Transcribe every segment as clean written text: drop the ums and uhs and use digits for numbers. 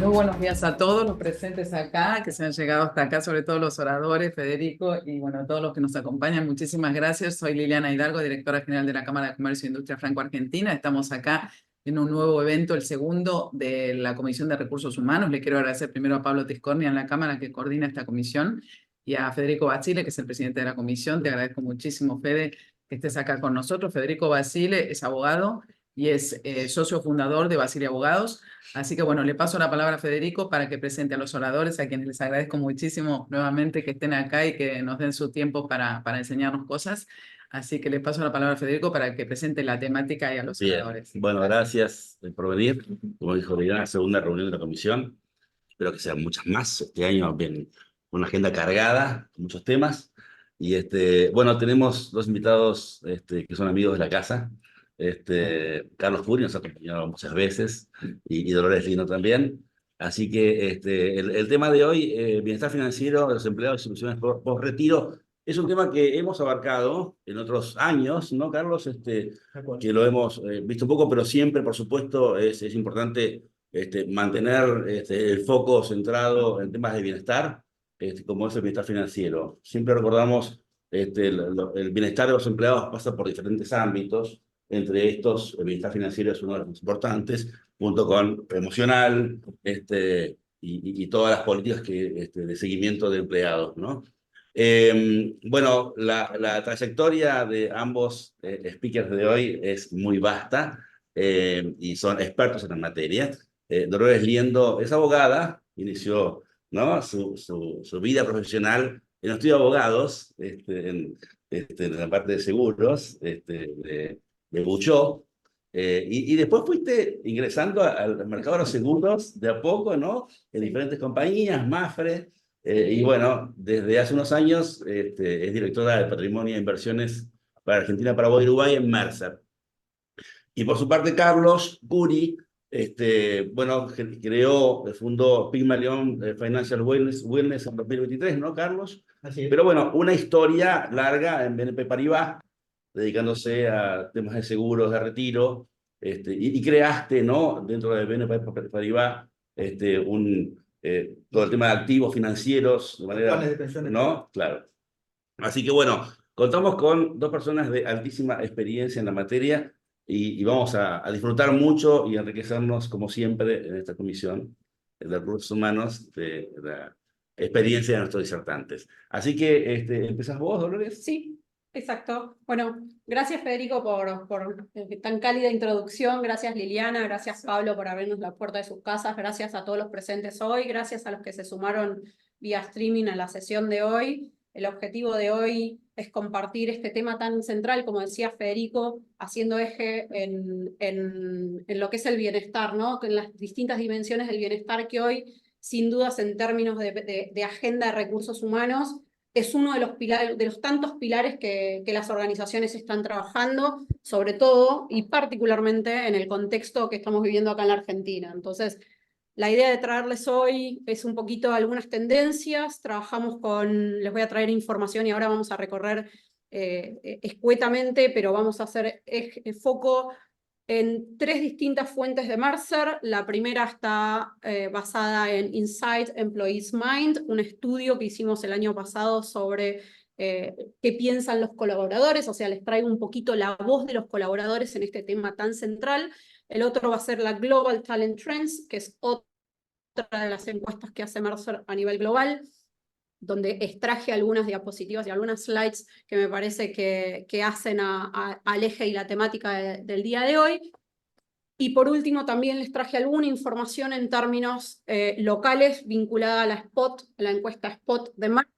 Muy buenos días a todos los presentes acá, que se han llegado hasta acá, sobre todo los oradores, Federico, y bueno, todos los que nos acompañan. Muchísimas gracias. Soy Liliana Hidalgo, directora general de la Cámara de Comercio e Industria Franco-Argentina. Estamos acá en un nuevo evento, el segundo de la Comisión de Recursos Humanos. Le quiero agradecer primero a Pablo Tiscornia en la Cámara que coordina esta comisión y a Federico Basile, que es el presidente de la comisión. Te agradezco muchísimo, Fede, que estés acá con nosotros. Federico Basile es abogado y es socio fundador de Basile Abogados. Así que bueno, le paso la palabra a Federico para que presente a los oradores, a quienes les agradezco muchísimo nuevamente que estén acá y que nos den su tiempo para enseñarnos cosas. Así que le paso la palabra a Federico para que presente la temática y a los Bien, oradores. bueno, gracias por venir. Como dijo Liliana, segunda reunión de la comisión. Espero que sean muchas más este año, bien, una agenda cargada, con muchos temas. Y bueno, tenemos dos invitados que son amigos de la casa. Carlos Puri nos ha acompañado muchas veces y Dolores Lino también. Así que el tema de hoy, bienestar financiero de los empleados y soluciones post-retiro, es un tema que hemos abarcado en otros años, ¿no, Carlos? Que lo hemos visto un poco, pero siempre, por supuesto, es importante mantener el foco centrado en temas de bienestar, como es el bienestar financiero. Siempre recordamos el bienestar de los empleados pasa por diferentes ámbitos, entre estos el bienestar financiero es uno de los más importantes, junto con emocional y todas las políticas de seguimiento de empleados, ¿no? Bueno, la trayectoria de ambos speakers de hoy es muy vasta y son expertos en la materia. Dolores Liendo es abogada, inició, ¿no?, su vida profesional en el estudio de abogados, en la parte de seguros, de Buchó, y después fuiste ingresando al mercado de los seguros de a poco, ¿no?, en diferentes compañías, Mafre, y bueno, desde hace unos años es directora de Patrimonio e Inversiones para Argentina, Paraguay y Uruguay en Mercer. Y por su parte, Carlos Puri, bueno, fundó Pygmalion Financial Wellness en 2023, ¿no, Carlos? Así es. Pero bueno, una historia larga en BNP Paribas, dedicándose a temas de seguros, de retiro, y creaste, ¿no?, dentro de BNP Paribas, todo el tema de activos financieros, de manera, Planes de pensiones. ¿no? Claro. Así que bueno, contamos con dos personas de altísima experiencia en la materia y vamos a disfrutar mucho y enriquecernos, como siempre, en esta comisión de recursos humanos, de la experiencia de nuestros disertantes. Así que, ¿empezás vos, Dolores? Sí, exacto. Bueno, gracias Federico por tan cálida introducción, gracias Liliana, gracias Pablo por abrirnos la puerta de sus casas, gracias a todos los presentes hoy, gracias a los que se sumaron vía streaming a la sesión de hoy. El objetivo de hoy es compartir este tema tan central, como decía Federico, haciendo eje en lo que es el bienestar, ¿no?, en las distintas dimensiones del bienestar que hoy, sin dudas en términos de agenda de recursos humanos, es uno de los pilares, de los tantos pilares que las organizaciones están trabajando, sobre todo y particularmente en el contexto que estamos viviendo acá en la Argentina. Entonces, la idea de traerles hoy es un poquito algunas tendencias. Trabajamos les voy a traer información y ahora vamos a recorrer escuetamente, pero vamos a hacer foco en tres distintas fuentes de Mercer. La primera está basada en Inside Employees Mind, un estudio que hicimos el año pasado sobre qué piensan los colaboradores, o sea, les traigo un poquito la voz de los colaboradores en este tema tan central. El otro va a ser la Global Talent Trends, que es otra de las encuestas que hace Mercer a nivel global, donde extraje algunas diapositivas y algunas slides que me parece que hacen al eje y la temática del día de hoy. Y por último, también les traje alguna información en términos locales vinculada a la encuesta Spot de Mercer,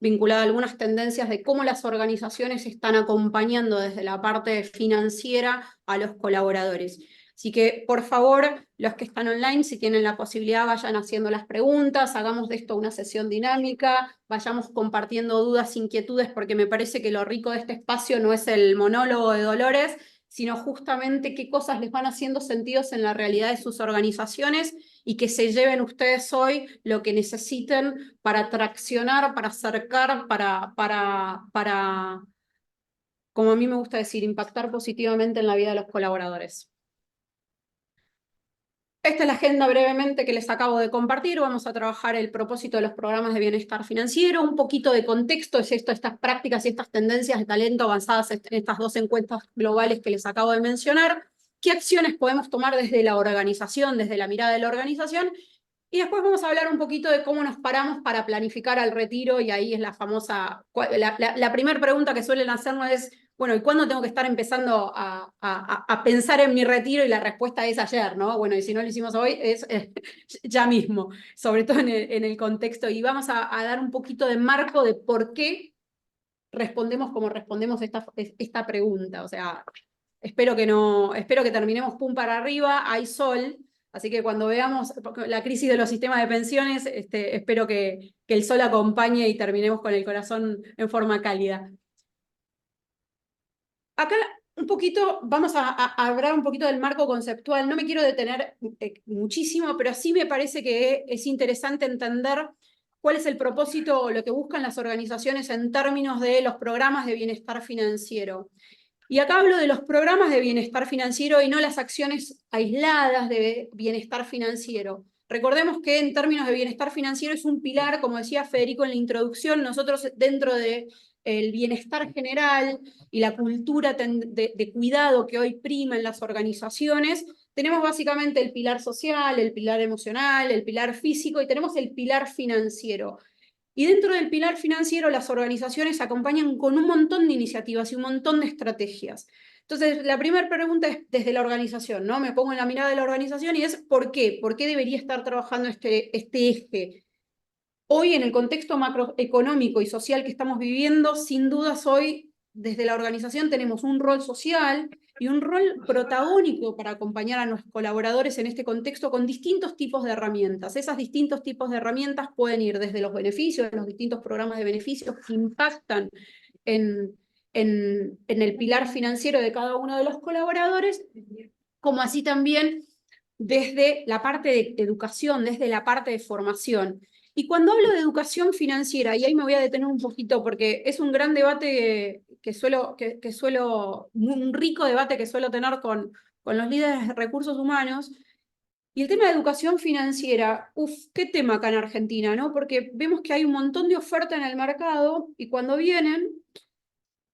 vinculada a algunas tendencias de cómo las organizaciones están acompañando desde la parte financiera a los colaboradores. Así que, por favor, los que están online, si tienen la posibilidad, vayan haciendo las preguntas, hagamos de esto una sesión dinámica, vayamos compartiendo dudas, inquietudes, porque me parece que lo rico de este espacio no es el monólogo de Dolores, sino justamente qué cosas les van haciendo sentidos en la realidad de sus organizaciones y que se lleven ustedes hoy lo que necesiten para traccionar, para acercar, para, como a mí me gusta decir, impactar positivamente en la vida de los colaboradores. Esta es la agenda brevemente que les acabo de compartir. Vamos a trabajar el propósito de los programas de bienestar financiero, un poquito de contexto, es esto, estas prácticas y estas tendencias de talento avanzadas en estas 2 encuestas globales que les acabo de mencionar, qué acciones podemos tomar desde la organización, desde la mirada de la organización, y después vamos a hablar un poquito de cómo nos paramos para planificar al retiro, y ahí es la famosa, la primera pregunta que suelen hacernos es, bueno, ¿y cuándo tengo que estar empezando a pensar en mi retiro? Y la respuesta es ayer, ¿no? Bueno, y si no lo hicimos hoy, es ya mismo, sobre todo en el contexto. Y vamos a dar un poquito de marco de por qué respondemos como respondemos esta pregunta. O sea, espero que terminemos pum para arriba, hay sol, así que cuando veamos la crisis de los sistemas de pensiones, espero que el sol acompañe y terminemos con el corazón en forma cálida. Acá un poquito, vamos a hablar un poquito del marco conceptual. No me quiero detener muchísimo, pero sí me parece que es interesante entender cuál es el propósito o lo que buscan las organizaciones en términos de los programas de bienestar financiero. Y acá hablo de los programas de bienestar financiero y no las acciones aisladas de bienestar financiero. Recordemos que en términos de bienestar financiero es un pilar, como decía Federico en la introducción, nosotros dentro del bienestar general y la cultura de cuidado que hoy prima en las organizaciones, tenemos básicamente el pilar social, el pilar emocional, el pilar físico y tenemos el pilar financiero. Y dentro del pilar financiero, las organizaciones acompañan con un montón de iniciativas y un montón de estrategias. Entonces, la primera pregunta es desde la organización, ¿no? Me pongo en la mirada de la organización y es ¿por qué? ¿Por qué debería estar trabajando este eje? Hoy, en el contexto macroeconómico y social que estamos viviendo, sin dudas hoy, desde la organización tenemos un rol social y un rol protagónico para acompañar a nuestros colaboradores en este contexto con distintos tipos de herramientas. Esos distintos tipos de herramientas pueden ir desde los beneficios, los distintos programas de beneficios que impactan en el pilar financiero de cada uno de los colaboradores, como así también desde la parte de educación, desde la parte de formación. Y cuando hablo de educación financiera, y ahí me voy a detener un poquito porque es un gran debate un rico debate que suelo tener con los líderes de recursos humanos, y el tema de educación financiera, qué tema acá en Argentina, ¿no? Porque vemos que hay un montón de oferta en el mercado y cuando vienen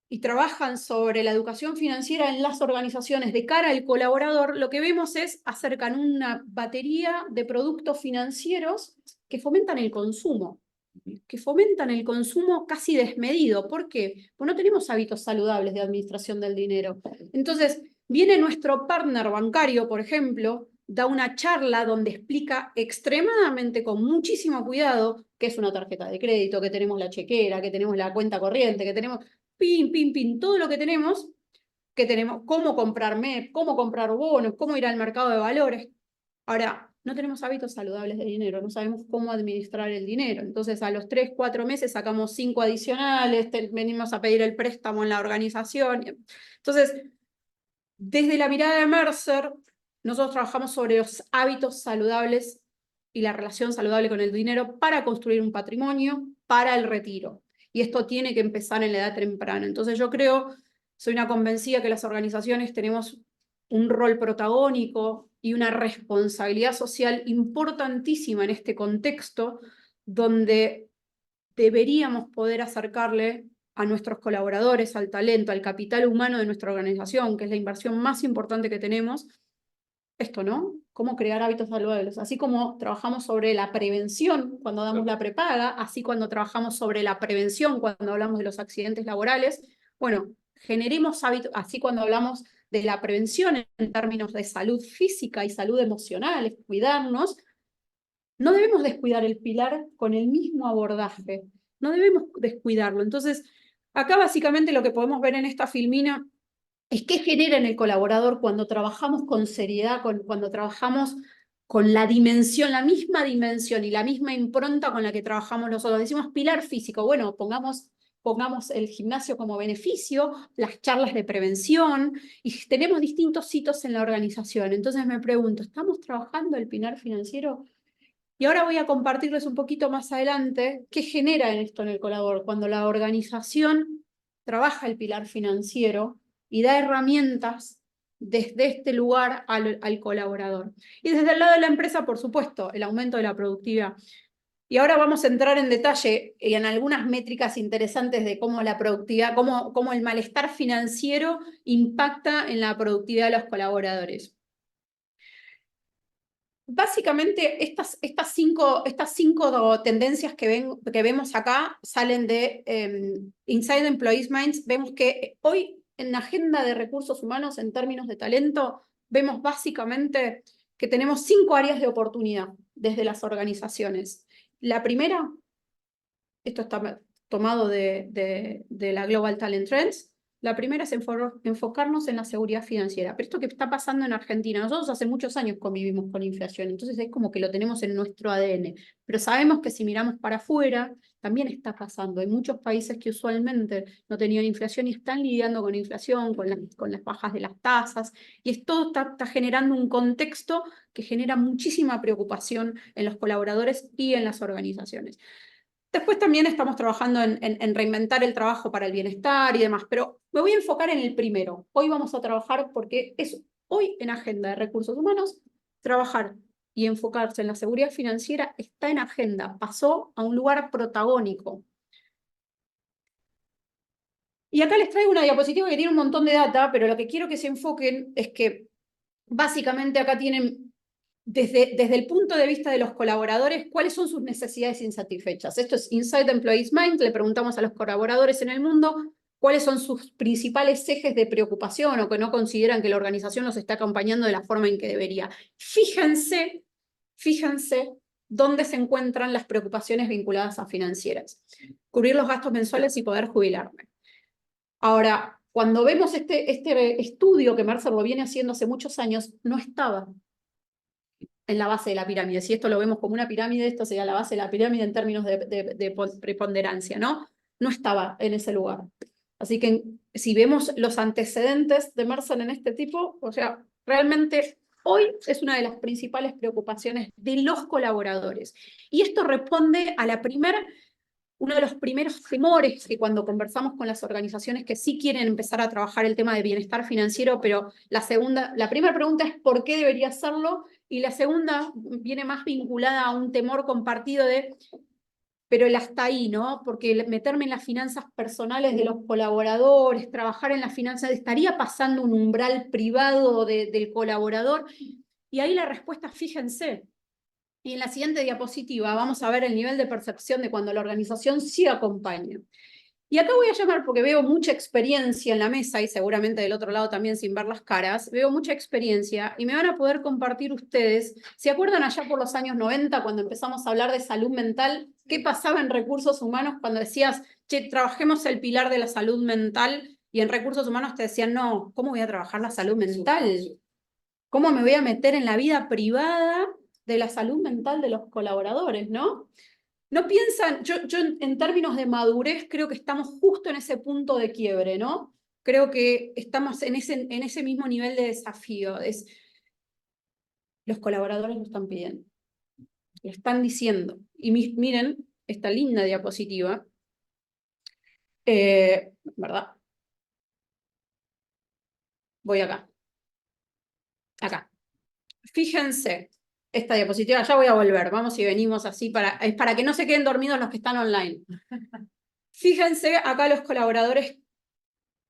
y trabajan sobre la educación financiera en las organizaciones de cara al colaborador, lo que vemos es acercan una batería de productos financieros que fomentan el consumo casi desmedido. ¿Por qué? Pues no tenemos hábitos saludables de administración del dinero. Entonces, viene nuestro partner bancario, por ejemplo, da una charla donde explica extremadamente con muchísimo cuidado qué es una tarjeta de crédito, que tenemos la chequera, que tenemos la cuenta corriente, que tenemos todo lo que tenemos, cómo comprar MEP, cómo comprar bonos, cómo ir al mercado de valores. Ahora, no tenemos hábitos saludables de dinero, no sabemos cómo administrar el dinero. Entonces, a los 3, 4 meses sacamos 5 adicionales, venimos a pedir el préstamo en la organización. Entonces, desde la mirada de Mercer, nosotros trabajamos sobre los hábitos saludables y la relación saludable con el dinero para construir un patrimonio para el retiro. Y esto tiene que empezar en la edad temprana. Entonces yo soy una convencida que las organizaciones tenemos un rol protagónico y una responsabilidad social importantísima en este contexto donde deberíamos poder acercarle a nuestros colaboradores, al talento, al capital humano de nuestra organización, que es la inversión más importante que tenemos, esto, ¿no? Cómo crear hábitos saludables. Así como trabajamos sobre la prevención cuando damos la prepaga, así cuando trabajamos sobre la prevención cuando hablamos de los accidentes laborales, bueno, generemos hábitos, así cuando hablamos de la prevención en términos de salud física y salud emocional, es cuidarnos, no debemos descuidar el pilar con el mismo abordaje, no debemos descuidarlo. Entonces, acá básicamente lo que podemos ver en esta filmina es qué genera en el colaborador cuando trabajamos con seriedad, cuando trabajamos con la misma dimensión y la misma impronta con la que trabajamos nosotros. Decimos pilar físico, bueno, pongamos el gimnasio como beneficio, las charlas de prevención, y tenemos distintos hitos en la organización. Entonces me pregunto, ¿estamos trabajando el pilar financiero? Y ahora voy a compartirles un poquito más adelante qué genera esto en el colaborador cuando la organización trabaja el pilar financiero y da herramientas desde este lugar al colaborador. Y desde el lado de la empresa, por supuesto, el aumento de la productividad. Y ahora vamos a entrar en detalle en algunas métricas interesantes de cómo la productividad, cómo el malestar financiero impacta en la productividad de los colaboradores. Básicamente, estas cinco tendencias que vemos acá salen de Inside Employees Minds. Vemos que hoy en la agenda de recursos humanos, en términos de talento, vemos básicamente que tenemos 5 áreas de oportunidad desde las organizaciones. La primera, esto está tomado de la Global Talent Trends, la primera es enfocarnos en la seguridad financiera. Pero esto que está pasando en Argentina, nosotros hace muchos años convivimos con inflación, entonces es como que lo tenemos en nuestro ADN. Pero sabemos que si miramos para afuera, también está pasando. Hay muchos países que usualmente no tenían inflación y están lidiando con inflación, con las bajas de las tasas, y esto está generando un contexto que genera muchísima preocupación en los colaboradores y en las organizaciones. Después también estamos trabajando en reinventar el trabajo para el bienestar y demás, pero me voy a enfocar en el primero. Hoy vamos a trabajar porque es hoy en agenda de recursos humanos, trabajar y enfocarse en la seguridad financiera está en agenda, pasó a un lugar protagónico. Y acá les traigo una diapositiva que tiene un montón de data, pero lo que quiero que se enfoquen es que básicamente acá tienen desde el punto de vista de los colaboradores, ¿cuáles son sus necesidades insatisfechas? Esto es Inside Employees Mind, le preguntamos a los colaboradores en el mundo cuáles son sus principales ejes de preocupación o que no consideran que la organización los está acompañando de la forma en que debería. Fíjense dónde se encuentran las preocupaciones vinculadas a financieras. Cubrir los gastos mensuales y poder jubilarme. Ahora, cuando vemos este estudio que Mercer lo viene haciendo hace muchos años, no estaba en la base de la pirámide. Si esto lo vemos como una pirámide, esto sería la base de la pirámide en términos de preponderancia, ¿no? No estaba en ese lugar. Así que si vemos los antecedentes de Mercer en este tipo, o sea, realmente hoy es una de las principales preocupaciones de los colaboradores. Y esto responde a uno de los primeros temores que cuando conversamos con las organizaciones que sí quieren empezar a trabajar el tema de bienestar financiero, pero la primera pregunta es ¿por qué debería hacerlo? Y la segunda viene más vinculada a un temor compartido pero el hasta ahí, ¿no? Porque meterme en las finanzas personales de los colaboradores, trabajar en las finanzas, ¿estaría pasando un umbral privado del colaborador? Y ahí la respuesta, fíjense. Y en la siguiente diapositiva vamos a ver el nivel de percepción de cuando la organización sí acompaña. Y acá voy a llamar, porque veo mucha experiencia en la mesa, y seguramente del otro lado también sin ver las caras, veo mucha experiencia, y me van a poder compartir ustedes, ¿se acuerdan allá por los años 90, cuando empezamos a hablar de salud mental? ¿Qué pasaba en recursos humanos cuando decías, che, trabajemos el pilar de la salud mental? Y en recursos humanos te decían, no, ¿cómo voy a trabajar la salud mental? ¿Cómo me voy a meter en la vida privada de la salud mental de los colaboradores, no? No piensan, yo en términos de madurez creo que estamos justo en ese punto de quiebre, ¿no? Creo que estamos en ese mismo nivel de desafío. Los colaboradores lo están pidiendo, lo están diciendo. Y miren esta linda diapositiva, ¿verdad? Voy acá. Fíjense. Esta diapositiva, ya voy a volver, vamos y venimos así, es para que no se queden dormidos los que están online. Fíjense acá los colaboradores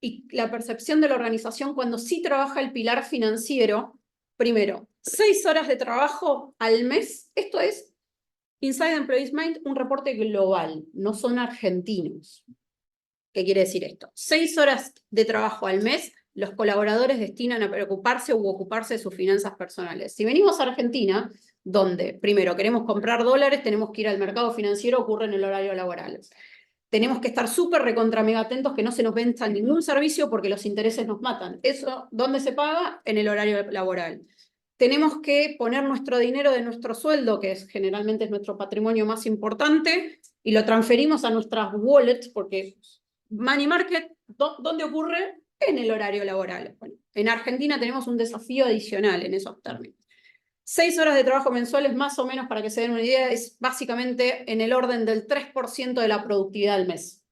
y la percepción de la organización cuando sí trabaja el pilar financiero. Primero, 6 horas de trabajo al mes, esto es Inside Employees Mind, un reporte global, no son argentinos. ¿Qué quiere decir esto? 6 horas de trabajo al mes los colaboradores destinan a preocuparse u ocuparse de sus finanzas personales. Si venimos a Argentina, donde primero queremos comprar dólares, tenemos que ir al mercado financiero, ocurre en el horario laboral. Tenemos que estar súper recontra mega atentos que no se nos venza ningún servicio porque los intereses nos matan. ¿Eso dónde se paga? En el horario laboral. Tenemos que poner nuestro dinero de nuestro sueldo, que generalmente es nuestro patrimonio más importante, y lo transferimos a nuestras wallets, porque money market, ¿dónde ocurre? En el horario laboral. Bueno, en Argentina tenemos un desafío adicional en esos términos. 6 horas de trabajo mensuales, más o menos, para que se den una idea, es básicamente en el orden del 3% de la productividad al mes.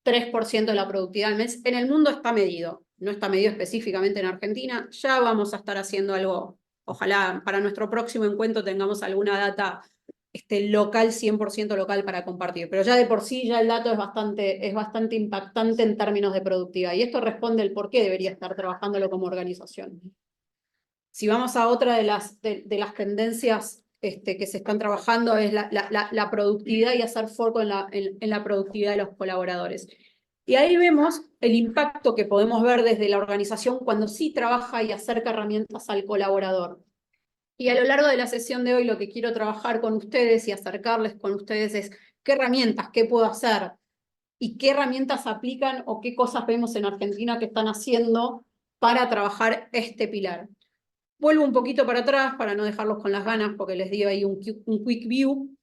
3% de la productividad al mes. En el mundo está medido. no está medido específicamente en Argentina. Ya vamos a estar haciendo algo, ojalá para nuestro próximo encuentro tengamos alguna data local, 100% local para compartir. Pero ya de por sí ya el dato es bastante impactante en términos de productividad. Y esto responde el por qué debería estar trabajándolo como organización. Si vamos a otra de las tendencias que se están trabajando es la productividad y hacer foco en la productividad de los colaboradores. Y ahí vemos el impacto que podemos ver desde la organización cuando sí trabaja y acerca herramientas al colaborador. Y a lo largo de la sesión de hoy lo que quiero trabajar con ustedes y acercarles con ustedes es qué herramientas, qué puedo hacer y qué herramientas aplican o qué cosas vemos en Argentina que están haciendo para trabajar este pilar. Vuelvo un poquito para atrás para no dejarlos con las ganas porque les di ahí un quick view.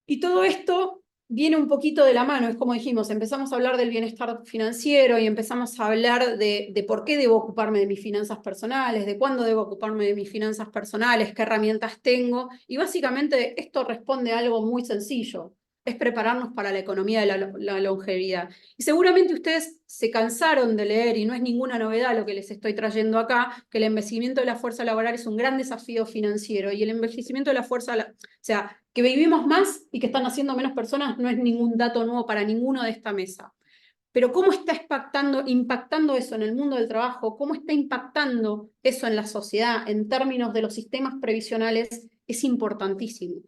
Y todo esto viene un poquito de la mano, es como dijimos, empezamos a hablar del bienestar financiero y empezamos a hablar de por qué debo ocuparme de mis finanzas personales, de cuándo debo ocuparme de mis finanzas personales, qué herramientas tengo, y básicamente esto responde a algo muy sencillo, es prepararnos para la economía de la longevidad. Y seguramente ustedes se cansaron de leer, y no es ninguna novedad lo que les estoy trayendo acá, que el envejecimiento de la fuerza laboral es un gran desafío financiero, y el envejecimiento de la fuerza, o sea, que vivimos más y que están naciendo menos personas no es ningún dato nuevo para ninguno de esta mesa. Pero cómo está impactando eso en el mundo del trabajo, cómo está impactando eso en la sociedad en términos de los sistemas previsionales es importantísimo.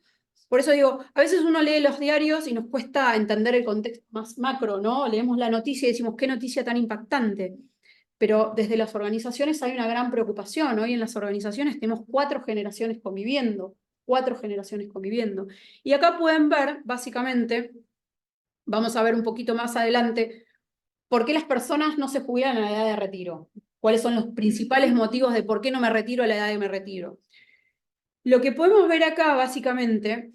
Por eso digo, a veces uno lee los diarios y nos cuesta entender el contexto más macro, ¿no? Leemos la noticia y decimos, qué noticia tan impactante. Pero desde las organizaciones hay una gran preocupación. Hoy en las organizaciones tenemos 4 generaciones conviviendo. 4 generaciones conviviendo. Y acá pueden ver, básicamente, vamos a ver un poquito más adelante, por qué las personas no se jubilan a la edad de retiro. ¿Cuáles son los principales motivos de por qué no me retiro a la edad de me retiro? Lo que podemos ver acá, básicamente,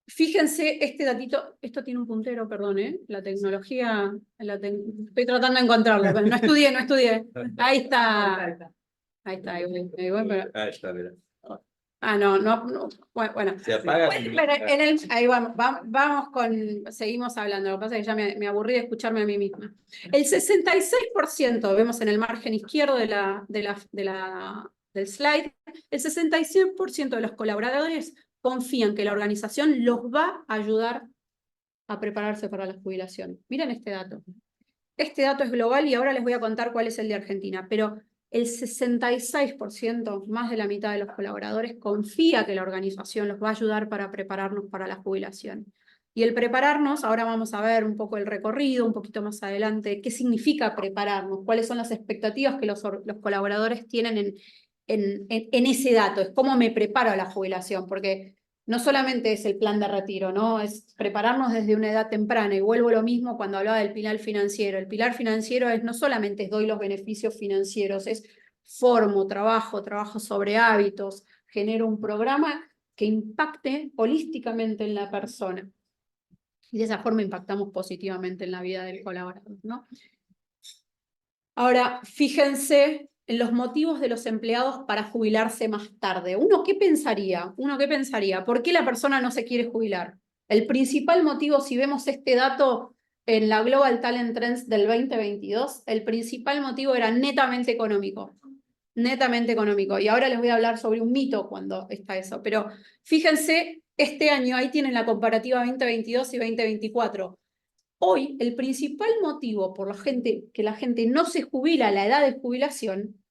fíjense este datito, esto tiene un puntero, perdón, la tecnología, estoy tratando de encontrarlo, pero no estudié. Ahí está. Ahí está, ahí voy, pero... Ahí está, mira. No, bueno. Se apaga. Ahí seguimos hablando, lo que pasa es que ya me aburrí de escucharme a mí misma. El 66%, vemos en el margen izquierdo del slide, el 66% de los colaboradores confían que la organización los va a ayudar a prepararse para la jubilación. Miren este dato. Este dato es global y ahora les voy a contar cuál es el de Argentina, pero el 66%, más de la mitad de los colaboradores, confía que la organización los va a ayudar para prepararnos para la jubilación. Y el prepararnos, ahora vamos a ver un poco el recorrido, un poquito más adelante, qué significa prepararnos, cuáles son las expectativas que los colaboradores tienen en ese dato, es cómo me preparo a la jubilación, porque no solamente es el plan de retiro, ¿no? Es prepararnos desde una edad temprana, y vuelvo a lo mismo cuando hablaba del pilar financiero. El pilar financiero no solamente doy los beneficios financieros, es formo, trabajo sobre hábitos, genero un programa que impacte holísticamente en la persona. Y de esa forma impactamos positivamente en la vida del colaborador, ¿no? Ahora, fíjense en los motivos de los empleados para jubilarse más tarde. ¿Uno qué pensaría? ¿Por qué la persona no se quiere jubilar? El principal motivo, si vemos este dato en la Global Talent Trends del 2022, el principal motivo era netamente económico. Netamente económico. Y ahora les voy a hablar sobre un mito cuando está eso. Pero fíjense, este año, ahí tienen la comparativa 2022 y 2024. Hoy, el principal motivo por que la gente no se jubila a la edad de jubilación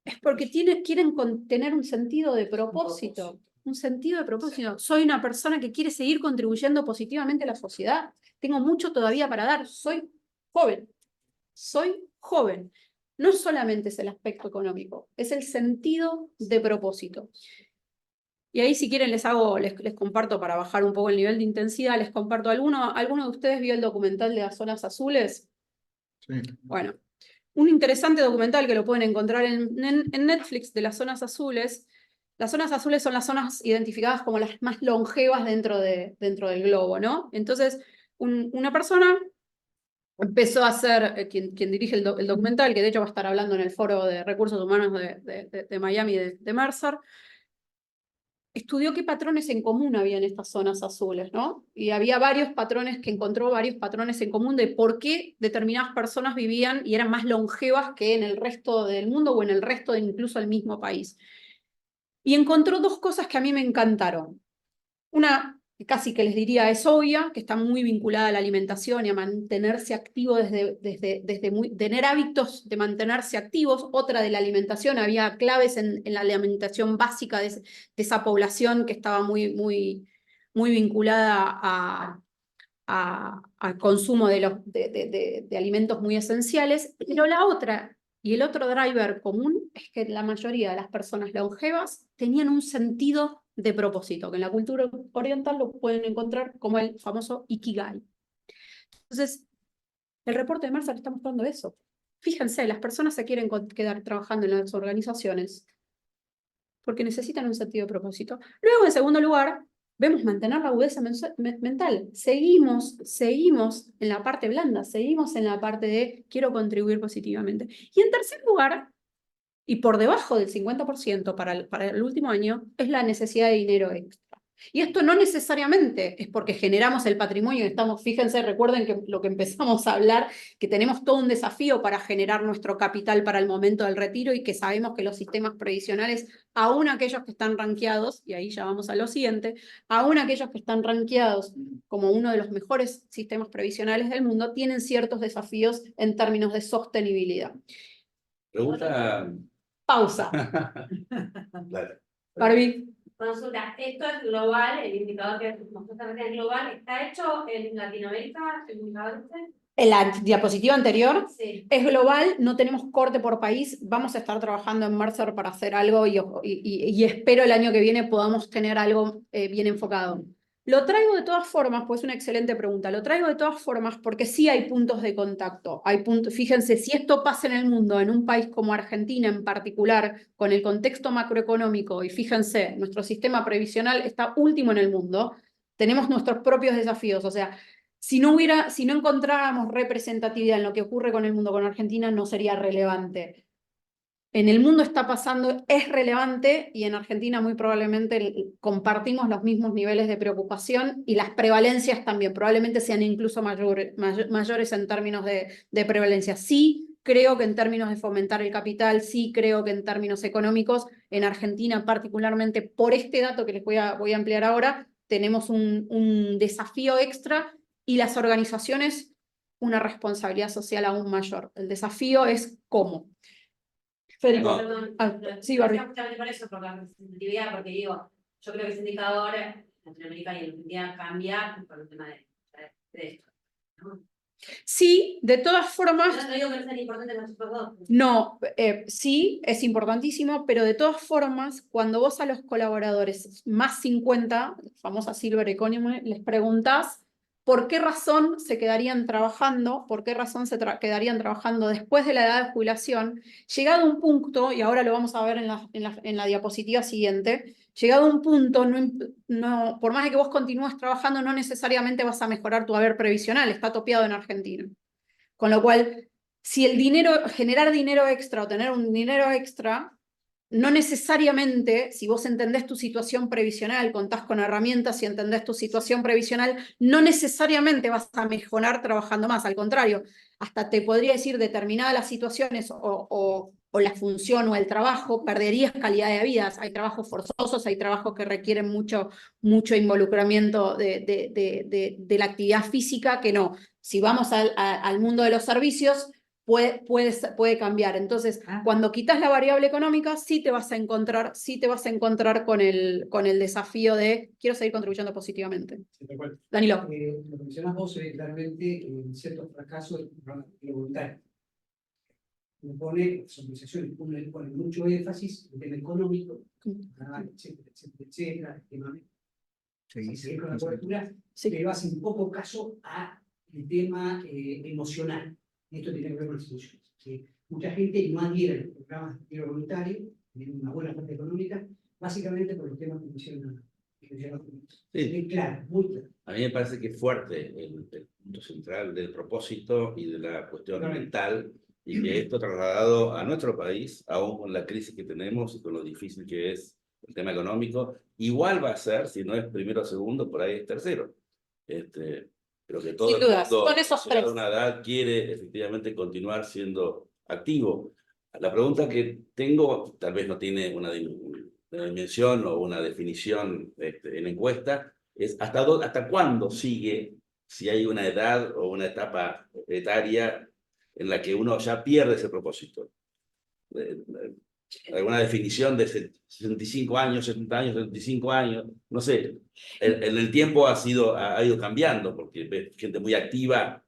es porque quieren tener un sentido de propósito. Un sentido de propósito. Soy una persona que quiere seguir contribuyendo positivamente a la sociedad. Tengo mucho todavía para dar. Soy joven. No solamente es el aspecto económico, es el sentido de propósito. Y ahí si quieren les comparto para bajar un poco el nivel de intensidad, les comparto ¿alguno de ustedes vio el documental de las zonas azules? Sí. Bueno, un interesante documental que lo pueden encontrar en Netflix de las zonas azules. Las zonas azules son las zonas identificadas como las más longevas dentro del globo, ¿no? Entonces, una persona empezó a hacer, quien dirige el documental, que de hecho va a estar hablando en el foro de recursos humanos de Miami de Mercer, estudió qué patrones en común había en estas zonas azules, ¿no? Y había varios patrones, que encontró varios patrones en común de por qué determinadas personas vivían y eran más longevas que en el resto del mundo o en el resto de incluso el mismo país. Y encontró dos cosas que a mí me encantaron. Una, que casi que les diría es obvia, que está muy vinculada a la alimentación y a mantenerse activo tener hábitos de mantenerse activos. Otra de la alimentación, había claves en la alimentación básica de esa población que estaba muy vinculada al consumo de alimentos muy esenciales. Pero la otra, y el otro driver común, es que la mayoría de las personas longevas tenían un sentido de propósito, que en la cultura oriental lo pueden encontrar como el famoso Ikigai. Entonces, el reporte de Mercer está mostrando eso. Fíjense, las personas se quieren quedar trabajando en las organizaciones porque necesitan un sentido de propósito. Luego, en segundo lugar, vemos mantener la agudeza mental. Seguimos en la parte blanda, seguimos en la parte de quiero contribuir positivamente. Y en tercer lugar, y por debajo del 50% para el último año, es la necesidad de dinero extra. Y esto no necesariamente es porque generamos el patrimonio y estamos, fíjense, recuerden que lo que empezamos a hablar, que tenemos todo un desafío para generar nuestro capital para el momento del retiro y que sabemos que los sistemas previsionales, aún aquellos que están rankeados, y ahí ya vamos a lo siguiente, aún aquellos que están rankeados como uno de los mejores sistemas previsionales del mundo, tienen ciertos desafíos en términos de sostenibilidad. Pregunta. Pausa. Dale. Barbie. Consulta, esto es global, el indicador que mostraste es global, ¿está hecho en Latinoamérica el indicador este? En la diapositiva anterior Sí. es global, no tenemos corte por país, vamos a estar trabajando en Mercer para hacer algo y espero el año que viene podamos tener algo bien enfocado. Lo traigo de todas formas, pues es una excelente pregunta, lo traigo de todas formas porque sí hay puntos de contacto. Fíjense, si esto pasa en el mundo, en un país como Argentina en particular, con el contexto macroeconómico, y fíjense, nuestro sistema previsional está último en el mundo, tenemos nuestros propios desafíos, o sea, si no encontráramos representatividad en lo que ocurre con el mundo, con Argentina, no sería relevante. En el mundo está pasando, es relevante, y en Argentina muy probablemente compartimos los mismos niveles de preocupación y las prevalencias también, probablemente sean incluso mayores en términos de prevalencia. Sí, creo que en términos de fomentar el capital, sí creo que en términos económicos, en Argentina particularmente, por este dato que les voy a ampliar ahora, tenemos un desafío extra y las organizaciones una responsabilidad social aún mayor. El desafío es cómo. Federico. Perdón, Sí, Barbie. justamente por eso, por la representatividad, porque digo, yo creo que ese indicador en Latinoamérica y en Argentina cambia por el tema de esto, ¿no? Sí, de todas formas. No digo que no sean importantes los otros dos. No, sí, es importantísimo, pero de todas formas, cuando vos a los colaboradores más 50, famosa Silver Economy, les preguntás por qué razón se quedarían trabajando, por qué razón quedarían trabajando después de la edad de jubilación, llegado un punto, y ahora lo vamos a ver en la diapositiva siguiente, llegado un punto, por más de que vos continúes trabajando, no necesariamente vas a mejorar tu haber previsional, está topeado en Argentina. Con lo cual, si generar dinero extra o tener un dinero extra, no necesariamente, si vos entendés tu situación previsional, contás con herramientas y entendés tu situación previsional, no necesariamente vas a mejorar trabajando más, al contrario, hasta te podría decir determinadas las situaciones o la función o el trabajo, perderías calidad de vida. Hay trabajos forzosos, hay trabajos que requieren mucho involucramiento de la actividad física, que no. Si vamos al mundo de los servicios, puede cambiar. Entonces, cuando quitas la variable económica, sí te vas a encontrar con el desafío de quiero seguir contribuyendo positivamente. Sí, de acuerdo. Danilo. Lo que mencionás vos se ve claramente en ciertos fracasos del programa voluntario. Las organizaciones ponen mucho énfasis en el tema económico, etcétera, seguir con la cobertura, Sí. pero hacen poco caso al tema emocional. Esto tiene que ver con las instituciones. ¿Sí? Mucha gente no adhiere a los programas de retiro voluntario, tienen una buena parte económica, básicamente por los temas que mencionan. Sí. Claro, muy claro. A mí me parece que es fuerte el punto central del propósito y de la cuestión mental, y que esto trasladado a nuestro país, aún con la crisis que tenemos y con lo difícil que es el tema económico. Igual va a ser, si no es primero o segundo, por ahí es tercero. Pero que todo Sin el dudas, mundo, son esos llegado a tres. una edad, quiere efectivamente continuar siendo activo. La pregunta que tengo, tal vez no tiene una dimensión o una definición en la encuesta, es ¿hasta cuándo sigue, si hay una edad o una etapa etaria en la que uno ya pierde ese propósito? ¿Alguna definición de 65 años, 70 años, 75 años? No sé. En el tiempo ha ido cambiando, porque ves gente muy activa.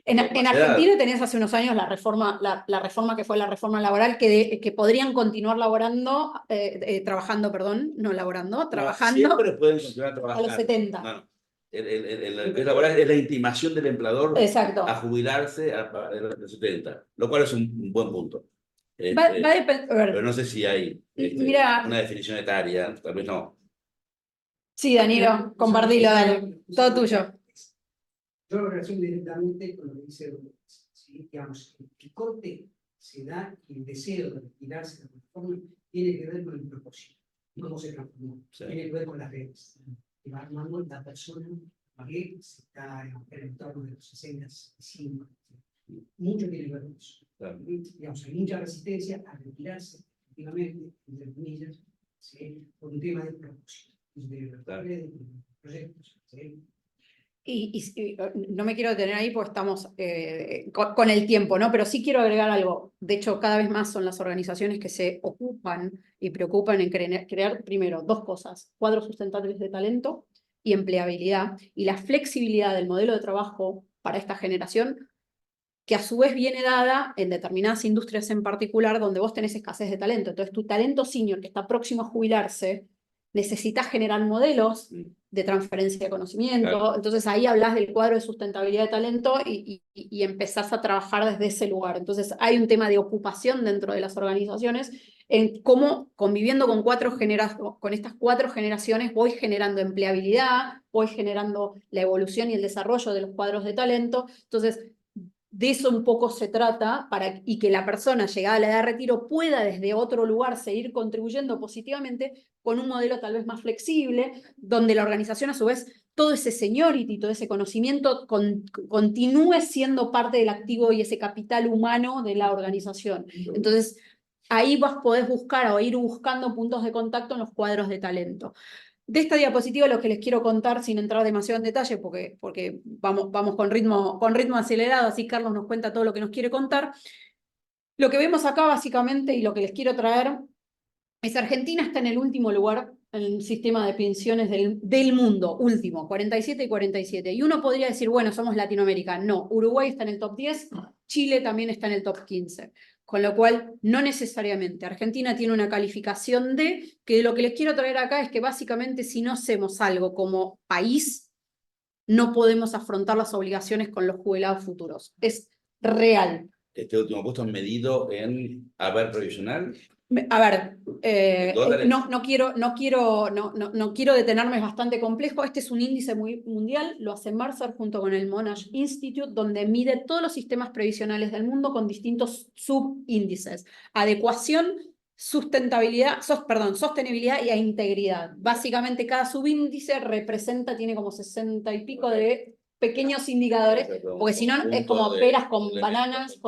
En con más Argentina edad. tenés hace unos años la reforma que fue la reforma laboral, que podrían continuar laborando, trabajando, perdón, no laborando, No, trabajando siempre pueden continuar a trabajando. los 70. No. El que es laboral es la intimación del empleador Exacto. a jubilarse a los 70, lo cual es un buen punto. Va a Pero ver, no sé si hay mira, una definición etaria, tal vez no. sí, Danilo, compartilo, dale, todo tuyo. Yo lo relaciono directamente con lo que dice Rodríguez, ¿sí? Digamos, el corte se da y el deseo de retirarse de la plataforma tiene que ver con el propósito y cómo se transformó. Sí. Tiene que ver con las redes. Que va armando la persona que se está en el entorno de los 60, 65. Mucho tiene que ver con eso. Claro. Digamos, hay mucha resistencia a retirarse, efectivamente, entre comillas, ¿sí? Por un tema de propósito, de las redes, de los proyectos. ¿Sí? Y no me quiero detener ahí porque estamos con el tiempo, ¿no? Pero sí quiero agregar algo. De hecho, cada vez más son las organizaciones que se ocupan y preocupan en crear primero dos cosas: cuadros sustentables de talento y empleabilidad, y la flexibilidad del modelo de trabajo para esta generación, que a su vez viene dada en determinadas industrias en particular donde vos tenés escasez de talento. Entonces, tu talento senior que está próximo a jubilarse, necesitas generar modelos de transferencia de conocimiento. Claro. Entonces, ahí hablas del cuadro de sustentabilidad de talento y empezás a trabajar desde ese lugar. Entonces, hay un tema de ocupación dentro de las organizaciones en cómo, conviviendo con con estas cuatro generaciones, voy generando empleabilidad, voy generando la evolución y el desarrollo de los cuadros de talento. Entonces, de eso un poco se trata, y que la persona llegada a la edad de retiro pueda desde otro lugar seguir contribuyendo positivamente con un modelo tal vez más flexible, donde la organización a su vez, todo ese seniority, todo ese conocimiento continúe siendo parte del activo y ese capital humano de la organización. Entonces, ahí vos podés buscar o ir buscando puntos de contacto en los cuadros de talento. De esta diapositiva lo que les quiero contar, sin entrar demasiado en detalle, porque vamos con ritmo acelerado, así Carlos nos cuenta todo lo que nos quiere contar. Lo que vemos acá básicamente, y lo que les quiero traer, es Argentina está en el último lugar en el sistema de pensiones del mundo, último, 47 y 47. Y uno podría decir, bueno, somos Latinoamérica. No, Uruguay está en el top 10, Chile también está en el top 15. Con lo cual, no necesariamente. Argentina tiene una calificación D, que lo que les quiero traer acá es que básicamente si no hacemos algo como país, no podemos afrontar las obligaciones con los jubilados futuros. Es real. Este último puesto es medido en haber provisional. A ver, ¿Dólares? no quiero detenerme, es bastante complejo. Este es un índice muy mundial, lo hace Mercer junto con el Monash Institute, donde mide todos los sistemas previsionales del mundo con distintos subíndices: adecuación, sustentabilidad, sostenibilidad y integridad. Básicamente cada subíndice tiene como 60 y pico de pequeños indicadores, porque si no es como peras con bananas.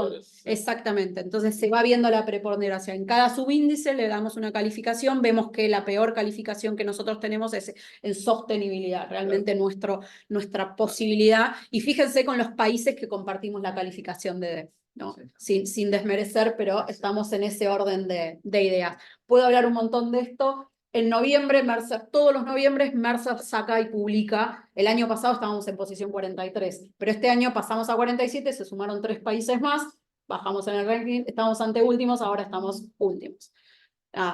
Exactamente, entonces se va viendo la preponderancia. En cada subíndice le damos una calificación, vemos que la peor calificación que nosotros tenemos es en sostenibilidad, realmente nuestra posibilidad. Y fíjense con los países que compartimos la califición de D, ¿no? Sin desmerecer, pero estamos en ese orden de ideas. Puedo hablar un montón de esto. En noviembre, todos los noviembres, Mercer saca y publica. El año pasado estábamos en posición 43, pero este año pasamos a 47, se sumaron 3 países más, bajamos en el ranking, estamos anteúltimos, ahora estamos últimos.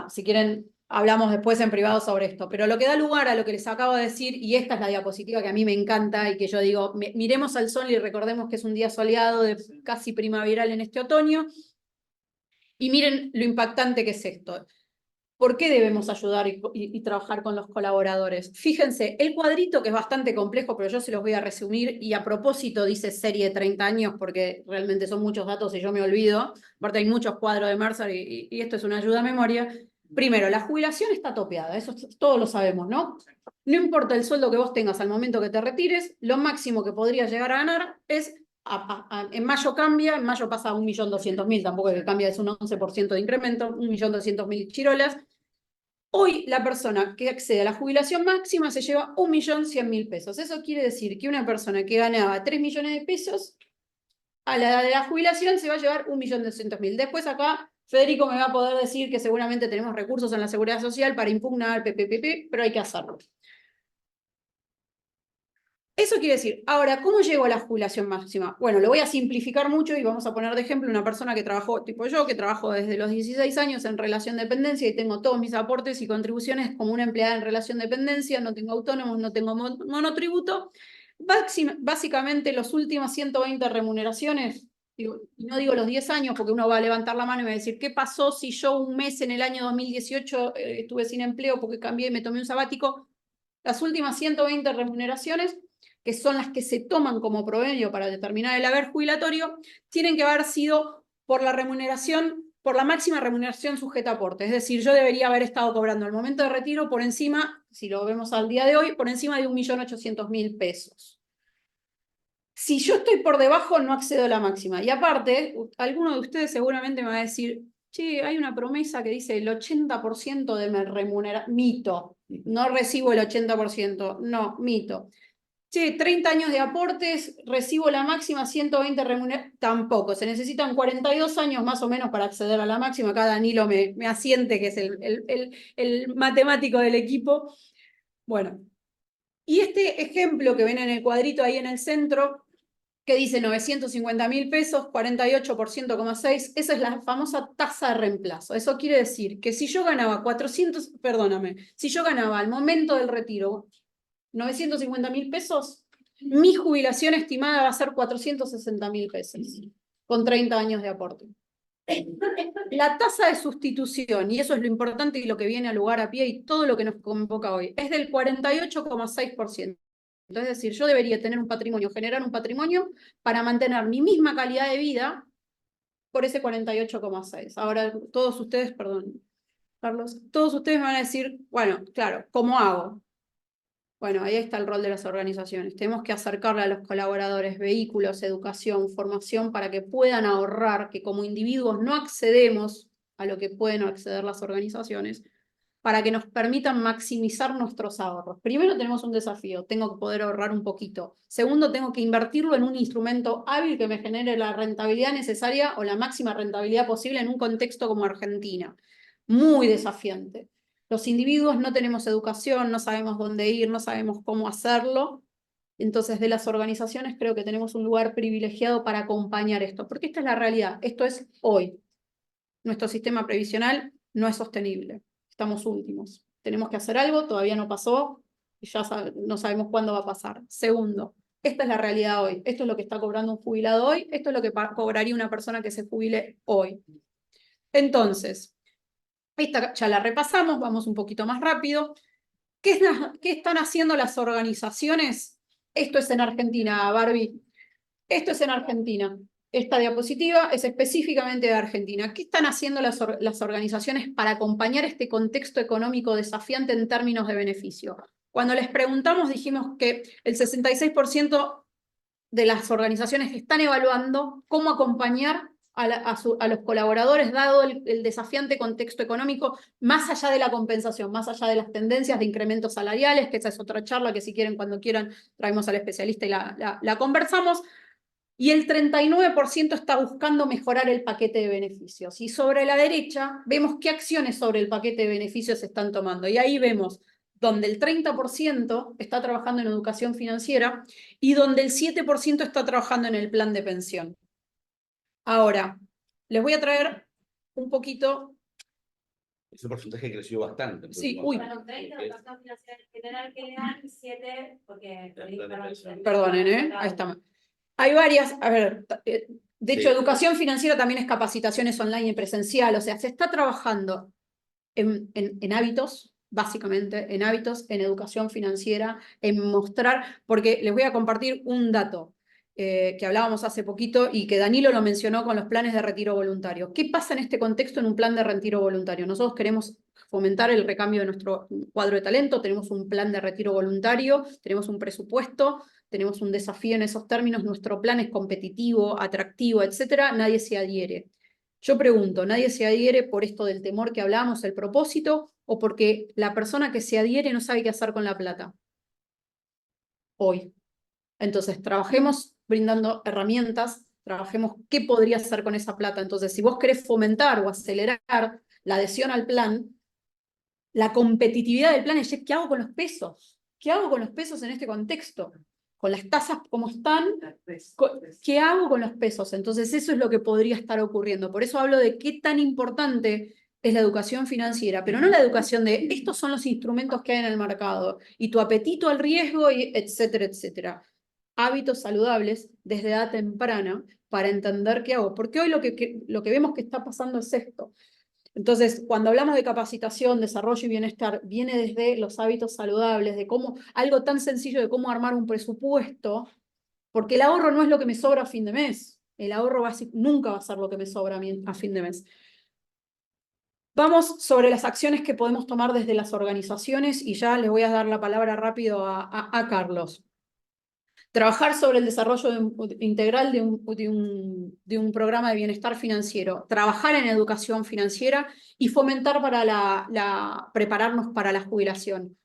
Si quieren, hablamos después en privado sobre esto, pero lo que da lugar a lo que les acabo de decir, y esta es la diapositiva que a mí me encanta y que yo digo, miremos al sol y recordemos que es un día soleado, casi primaveral en este otoño, y miren lo impactante que es esto. ¿Por qué debemos ayudar y trabajar con los colaboradores? Fíjense, el cuadrito, que es bastante complejo, pero yo se los voy a resumir, y a propósito dice serie de 30 años, porque realmente son muchos datos y yo me olvido. Aparte hay muchos cuadros de Mercer y esto es una ayuda a memoria. Primero, la jubilación está topeada, eso todos lo sabemos, ¿no? No importa el sueldo que vos tengas al momento que te retires, lo máximo que podrías llegar a ganar es, en mayo cambia, en mayo pasa a 1.200.000, tampoco es que cambia, es un 11% de incremento, 1.200.000 chirolas. Hoy la persona que accede a la jubilación máxima se lleva 1.100.000 pesos. Eso quiere decir que una persona que ganaba 3 millones de pesos, a la edad de la jubilación se va a llevar 1.200.000. Después acá Federico me va a poder decir que seguramente tenemos recursos en la Seguridad Social para impugnar PPPP, pero hay que hacerlo. Eso quiere decir, ahora, ¿cómo llego a la jubilación máxima? Bueno, lo voy a simplificar mucho y vamos a poner de ejemplo una persona que trabajó, tipo yo, que trabajo desde los 16 años en relación de dependencia y tengo todos mis aportes y contribuciones como una empleada en relación de dependencia, no tengo autónomos, no tengo monotributo. Básicamente, los últimos 120 remuneraciones, no digo los 10 años porque uno va a levantar la mano y va a decir, ¿qué pasó si yo un mes en el año 2018 estuve sin empleo porque cambié y me tomé un sabático? Las últimas 120 remuneraciones, que son las que se toman como promedio para determinar el haber jubilatorio, tienen que haber sido por la remuneración, por la máxima remuneración sujeta a aporte. Es decir, yo debería haber estado cobrando al momento de retiro por encima, si lo vemos al día de hoy, por encima de 1.800.000 pesos. Si yo estoy por debajo, no accedo a la máxima. Y aparte, alguno de ustedes seguramente me va a decir, che, hay una promesa que dice el 80% de mi remuneración. Mito. No recibo el 80%. No, mito. Che, 30 años de aportes, recibo la máxima, 120 remuneraciones. Tampoco. Se necesitan 42 años más o menos para acceder a la máxima. Acá Danilo me asiente, que es el matemático del equipo. Bueno. Y este ejemplo que ven en el cuadrito ahí en el centro, que dice 950.000 pesos, 48,6%, esa es la famosa tasa de reemplazo. Eso quiere decir que si yo ganaba si yo ganaba al momento del retiro 950.000 pesos, mi jubilación estimada va a ser 460.000 pesos, con 30 años de aporte. La tasa de sustitución, y eso es lo importante y lo que viene a lugar a pie y todo lo que nos convoca hoy, es del 48,6%. Es decir, yo debería tener un patrimonio, generar un patrimonio para mantener mi misma calidad de vida por ese 48,6%. Ahora, todos ustedes, perdón, Carlos, todos ustedes me van a decir, bueno, claro, ¿cómo hago? Bueno, ahí está el rol de las organizaciones. Tenemos que acercarle a los colaboradores vehículos, educación, formación, para que puedan ahorrar, que como individuos no accedemos a lo que pueden acceder las organizaciones, para que nos permitan maximizar nuestros ahorros. Primero tenemos un desafío, tengo que poder ahorrar un poquito. Segundo, tengo que invertirlo en un instrumento hábil que me genere la rentabilidad necesaria o la máxima rentabilidad posible en un contexto como Argentina. Muy desafiante. Los individuos no tenemos educación, no sabemos dónde ir, no sabemos cómo hacerlo. Entonces, de las organizaciones creo que tenemos un lugar privilegiado para acompañar esto, porque esta es la realidad, esto es hoy. Nuestro sistema previsional no es sostenible, estamos últimos. Tenemos que hacer algo, todavía no pasó, y ya no sabemos cuándo va a pasar. Segundo, esta es la realidad hoy, esto es lo que está cobrando un jubilado hoy, esto es lo que cobraría una persona que se jubile hoy. Entonces, esta ya la repasamos, vamos un poquito más rápido. ¿Qué están haciendo las organizaciones? Esto es en Argentina, Barbie. Esto es en Argentina. Esta diapositiva es específicamente de Argentina. ¿Qué están haciendo las organizaciones para acompañar este contexto económico desafiante en términos de beneficio? Cuando les preguntamos, dijimos que el 66% de las organizaciones están evaluando cómo acompañar a los colaboradores, dado el desafiante contexto económico, más allá de la compensación, más allá de las tendencias de incrementos salariales, que esa es otra charla que si quieren, cuando quieran, traemos al especialista y la conversamos. Y el 39% está buscando mejorar el paquete de beneficios. Y sobre la derecha vemos qué acciones sobre el paquete de beneficios se están tomando. Y ahí vemos donde el 30% está trabajando en educación financiera y donde el 7% está trabajando en el plan de pensión. Ahora, les voy a traer un poquito... Ese porcentaje creció bastante. Sí, uy. Bueno, 30 de educación financiera en general que le dan, 7 porque... Perdonen, ahí está. Hay varias, a ver, de hecho, educación financiera también es capacitaciones online y presencial, o sea, se está trabajando en hábitos, básicamente, en hábitos, en educación financiera, en mostrar, porque les voy a compartir un dato. que hablábamos hace poquito y que Danilo lo mencionó con los planes de retiro voluntario. ¿Qué pasa en este contexto en un plan de retiro voluntario? Nosotros queremos fomentar el recambio de nuestro cuadro de talento, tenemos un plan de retiro voluntario, tenemos un presupuesto, tenemos un desafío en esos términos, nuestro plan es competitivo, atractivo, etcétera, nadie se adhiere. Yo pregunto, ¿nadie se adhiere por esto del temor que hablábamos, el propósito, o porque la persona que se adhiere no sabe qué hacer con la plata? Hoy. Entonces, trabajemos brindando herramientas, trabajemos qué podría hacer con esa plata. Entonces, si vos querés fomentar o acelerar la adhesión al plan, la competitividad del plan es, ¿qué hago con los pesos? ¿Qué hago con los pesos en este contexto? Con las tasas como están, ¿qué hago con los pesos? Entonces, eso es lo que podría estar ocurriendo. Por eso hablo de qué tan importante es la educación financiera, pero no la educación de estos son los instrumentos que hay en el mercado y tu apetito al riesgo, y etcétera, etcétera. Hábitos saludables desde edad temprana para entender qué hago. Porque hoy lo que vemos que está pasando es esto. Entonces, cuando hablamos de capacitación, desarrollo y bienestar, viene desde los hábitos saludables, de cómo, algo tan sencillo de cómo armar un presupuesto, porque el ahorro no es lo que me sobra a fin de mes. El ahorro nunca va a ser lo que me sobra a fin de mes. Vamos sobre las acciones que podemos tomar desde las organizaciones y ya le voy a dar la palabra rápido a Carlos. Trabajar sobre el desarrollo integral de un programa de bienestar financiero, trabajar en educación financiera y fomentar para prepararnos para la jubilación.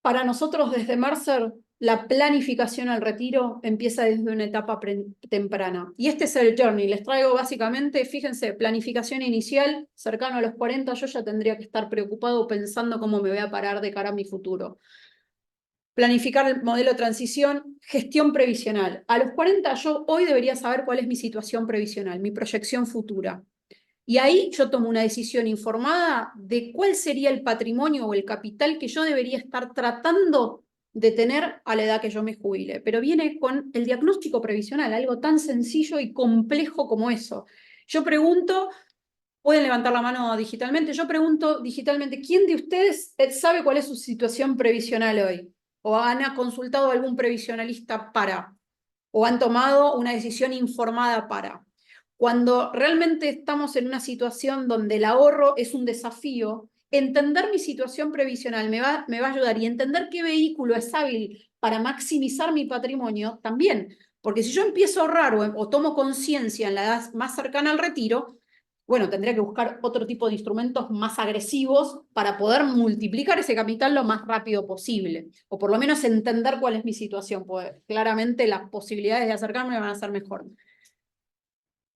Para nosotros desde Mercer, la planificación al retiro empieza desde una etapa temprana. Y este es el journey. Les traigo básicamente, fíjense, planificación inicial, cercano a los 40, yo ya tendría que estar preocupado pensando cómo me voy a parar de cara a mi futuro. Planificar el modelo de transición, gestión previsional. A los 40 yo hoy debería saber cuál es mi situación previsional, mi proyección futura. Y ahí yo tomo una decisión informada de cuál sería el patrimonio o el capital que yo debería estar tratando de tener a la edad que yo me jubile. Pero viene con el diagnóstico previsional, algo tan sencillo y complejo como eso. Yo pregunto, pueden levantar la mano digitalmente, yo pregunto digitalmente, ¿quién de ustedes sabe cuál es su situación previsional hoy? ¿O han consultado a algún previsionalista para? ¿O han tomado una decisión informada para? Cuando realmente estamos en una situación donde el ahorro es un desafío, entender mi situación previsional me va a ayudar, y entender qué vehículo es hábil para maximizar mi patrimonio también. Porque si yo empiezo a ahorrar o tomo conciencia en la edad más cercana al retiro, bueno, tendría que buscar otro tipo de instrumentos más agresivos para poder multiplicar ese capital lo más rápido posible, o por lo menos entender cuál es mi situación, pues claramente las posibilidades de acercarme van a ser mejor.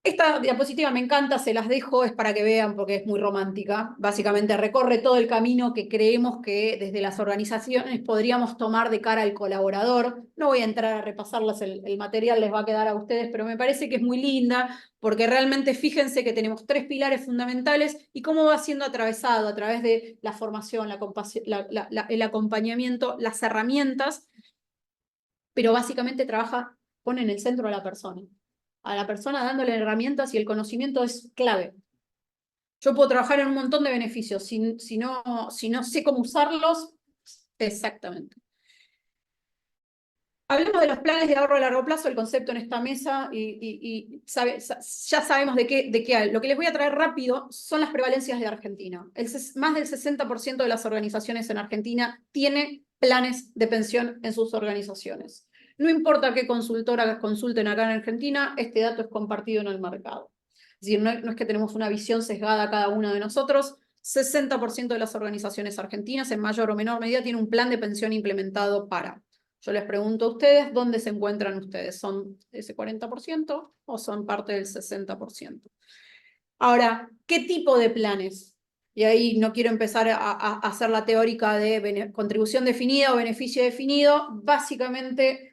Esta diapositiva me encanta, se las dejo, es para que vean porque es muy romántica. Básicamente recorre todo el camino que creemos que desde las organizaciones podríamos tomar de cara al colaborador. No voy a entrar a repasarlas, el material les va a quedar a ustedes, pero me parece que es muy linda porque realmente fíjense que tenemos 3 pilares fundamentales y cómo va siendo atravesado a través de la formación, el acompañamiento, las herramientas, pero básicamente pone en el centro a la persona dándole herramientas, y el conocimiento es clave. Yo puedo trabajar en un montón de beneficios, si no sé cómo usarlos, exactamente. Hablemos de los planes de ahorro a largo plazo, el concepto en esta mesa, ya sabemos de qué hay. Lo que les voy a traer rápido son las prevalencias de Argentina. Más del 60% de las organizaciones en Argentina tiene planes de pensión en sus organizaciones. No importa qué consultora consulten acá en Argentina, este dato es compartido en el mercado. Es decir, no es que tenemos una visión sesgada cada uno de nosotros. 60% de las organizaciones argentinas, en mayor o menor medida, tienen un plan de pensión implementado para. Yo les pregunto a ustedes, ¿dónde se encuentran ustedes? ¿Son ese 40% o son parte del 60%? Ahora, ¿qué tipo de planes? Y ahí no quiero empezar a hacer la teórica de contribución definida o beneficio definido. Básicamente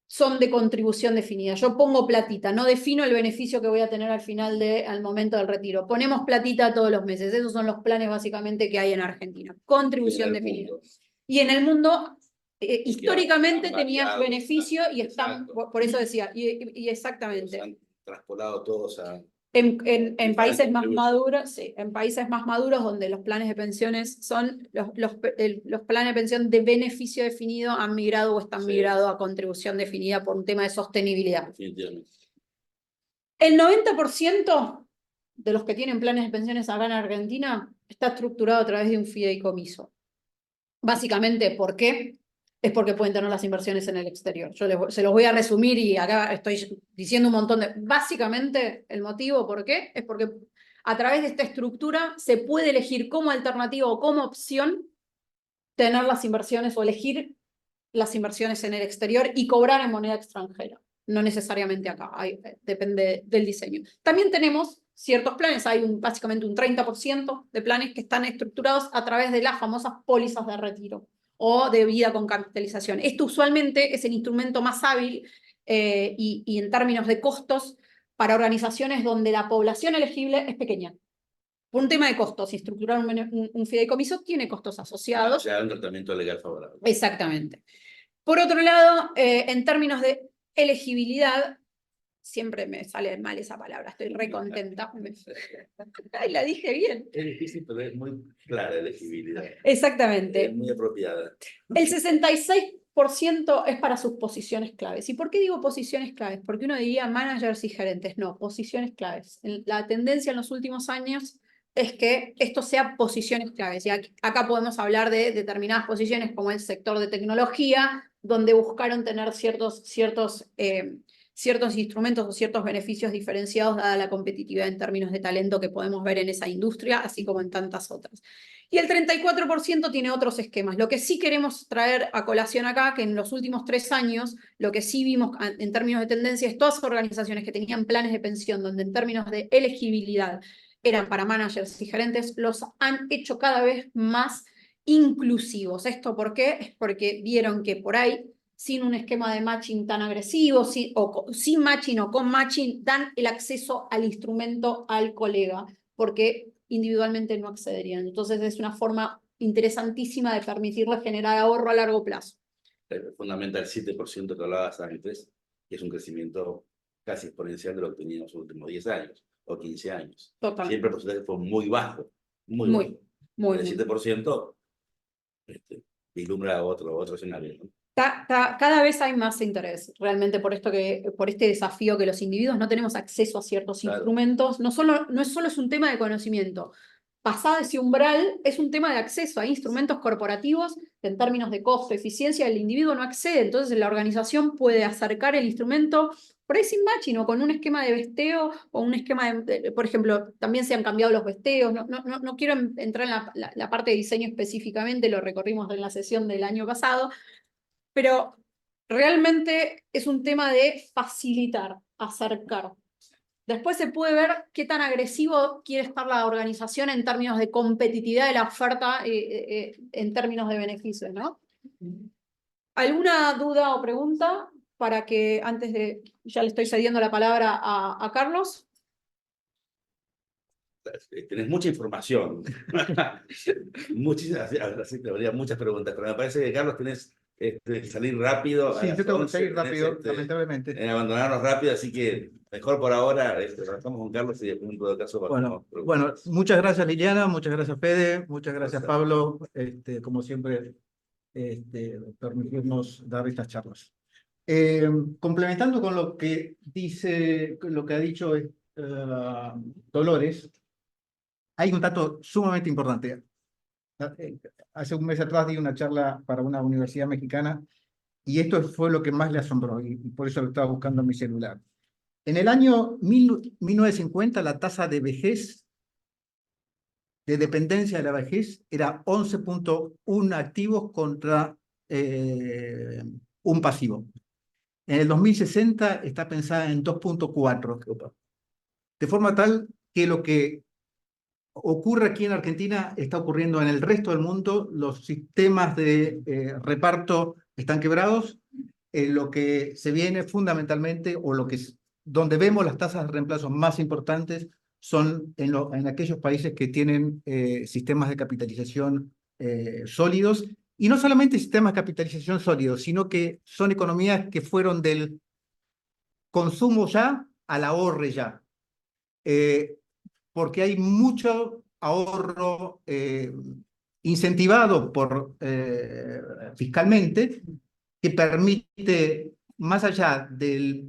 son de contribución definida. Yo pongo platita, no defino el beneficio que voy a tener al momento del retiro. Ponemos platita todos los meses. Esos son los planes básicamente que hay en Argentina. Contribución definida. Y en el mundo, históricamente tenías beneficio y están, por eso decía, y exactamente. Han traspolado todos a En países más maduros, sí, en países más maduros donde los planes de pensiones son los planes de pensión de beneficio definido han migrado o están migrado a contribución definida por un tema de sostenibilidad. Definitivamente. El 90% de los que tienen planes de pensiones acá en Argentina está estructurado a través de un fideicomiso. Básicamente, ¿por qué? Es porque pueden tener las inversiones en el exterior. Se los voy a resumir y acá estoy diciendo un montón de... Básicamente, el motivo por qué es porque a través de esta estructura se puede elegir como alternativa o como opción tener las inversiones o elegir las inversiones en el exterior y cobrar en moneda extranjera. No necesariamente acá, depende del diseño. También tenemos ciertos planes, hay básicamente un 30% de planes que están estructurados a través de las famosas pólizas de retiro o de vida con capitalización. Esto usualmente es el instrumento más hábil y en términos de costos para organizaciones donde la población elegible es pequeña. Por un tema de costos, y estructurar un fideicomiso tiene costos asociados. O sea, un tratamiento legal favorable. Exactamente. Por otro lado, en términos de elegibilidad, siempre me sale mal esa palabra, estoy re contenta. Ay, la dije bien. Es difícil, pero es muy clara la elegibilidad. Exactamente. Es muy apropiada. El 66% es para sus posiciones claves. ¿Y por qué digo posiciones claves? Porque uno diría managers y gerentes. No, posiciones claves. La tendencia en los últimos años es que esto sea posiciones claves. Y acá podemos hablar de determinadas posiciones como el sector de tecnología, donde buscaron tener ciertos instrumentos o ciertos beneficios diferenciados dada la competitividad en términos de talento que podemos ver en esa industria, así como en tantas otras. Y el 34% tiene otros esquemas. Lo que sí queremos traer a colación acá, que en los últimos 3 años, lo que sí vimos en términos de tendencia es todas las organizaciones que tenían planes de pensión, donde en términos de elegibilidad eran para managers y gerentes, los han hecho cada vez más inclusivos. ¿Esto por qué? Es porque vieron que por ahí, sin un esquema de matching tan agresivo, sin matching o con matching, dan el acceso al instrumento al colega, porque individualmente no accederían. Entonces es una forma interesantísima de permitirles generar ahorro a largo plazo. Fundamental 7% que hablabas antes, que es un crecimiento casi exponencial de lo que teníamos en los últimos 10 años o 15 años. Totalmente. Siempre el porcentaje fue muy bajo, muy bajo. El 7% vislumbra otro escenario, ¿no? Cada vez hay más interés realmente por este desafío que los individuos no tenemos acceso a ciertos instrumentos. No es solo un tema de conocimiento. Pasado ese umbral, es un tema de acceso a instrumentos corporativos que en términos de costo, eficiencia, el individuo no accede. Entonces la organización puede acercar el instrumento por ahí sin matching o con un esquema de vesteo o un esquema por ejemplo, también se han cambiado los vesteos. No quiero entrar en la parte de diseño específicamente, lo recorrimos en la sesión del año pasado, pero realmente es un tema de facilitar, acercar. Después se puede ver qué tan agresivo quiere estar la organización en términos de competitividad de la oferta en términos de beneficios, ¿no? ¿Alguna duda o pregunta para que antes de... Ya le estoy cediendo la palabra a Carlos? Tenés mucha información. Habría muchas preguntas, pero me parece que, Carlos, tenés salir rápido. Sí, yo tengo que salir rápido, lamentablemente. Abandonarnos rápido, así que mejor por ahora, trabajamos con Carlos y después en todo caso bueno, muchas gracias Liliana, muchas gracias Fede, muchas gracias Pablo, como siempre, permitirnos dar estas charlas. Complementando con lo que ha dicho Dolores, hay un dato sumamente importante. Hace un mes atrás di una charla para una universidad mexicana y esto fue lo que más le asombró y por eso lo estaba buscando en mi celular. En el año 1950 la tasa de vejez, de dependencia de la vejez, era 11.1 activos contra un pasivo. En el 2060 está pensada en 2.4. De forma tal que lo que ocurre aquí en Argentina está ocurriendo en el resto del mundo. Los sistemas de reparto están quebrados. Lo que se viene fundamentalmente, o donde vemos las tasas de reemplazo más importantes, son en aquellos países que tienen sistemas de capitalización sólidos. Y no solamente sistemas de capitalización sólidos, sino que son economías que fueron del consumo ya al ahorre ya. porque hay mucho ahorro incentivado fiscalmente que permite, más allá de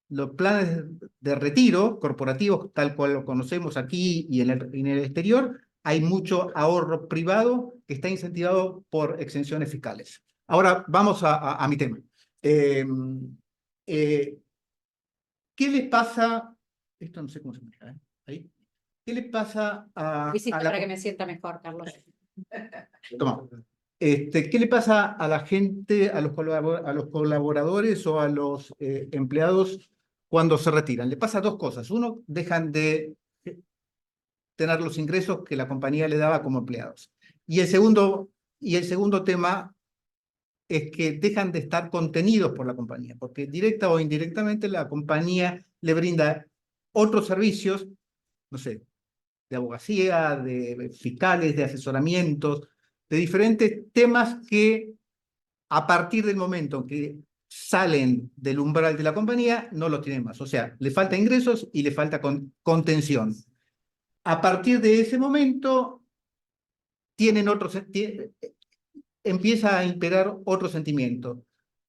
los planes de retiro corporativos, tal cual lo conocemos aquí y en el exterior, hay mucho ahorro privado que está incentivado por exenciones fiscales. Ahora vamos a mi tema. ¿Qué les pasa? Esto no sé cómo se maneja, ¿eh? Ahí. ¿Qué les pasa a Hiciste la... para que me sienta mejor, Carlos. Toma. ¿Qué le pasa a la gente, a los colaboradores o a los empleados cuando se retiran? Le pasa dos cosas. Uno, dejan de tener los ingresos que la compañía le daba como empleados. Y el segundo tema es que dejan de estar contenidos por la compañía, porque directa o indirectamente la compañía le brinda otros servicios, no sé, de abogacía, de fiscales, de asesoramientos, de diferentes temas que a partir del momento que salen del umbral de la compañía, no lo tienen más. O sea, le falta ingresos y le falta contención. A partir de ese momento, empieza a imperar otro sentimiento.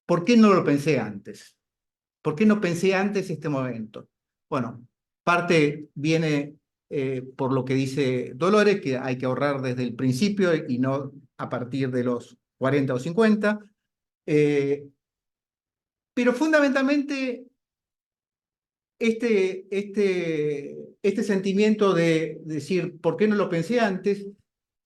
¿Por qué no lo pensé antes? ¿Por qué no pensé antes este momento? Bueno, parte viene por lo que dice Dolores, que hay que ahorrar desde el principio y no a partir de los 40 o 50. Pero fundamentalmente este sentimiento de decir, ¿por qué no lo pensé antes?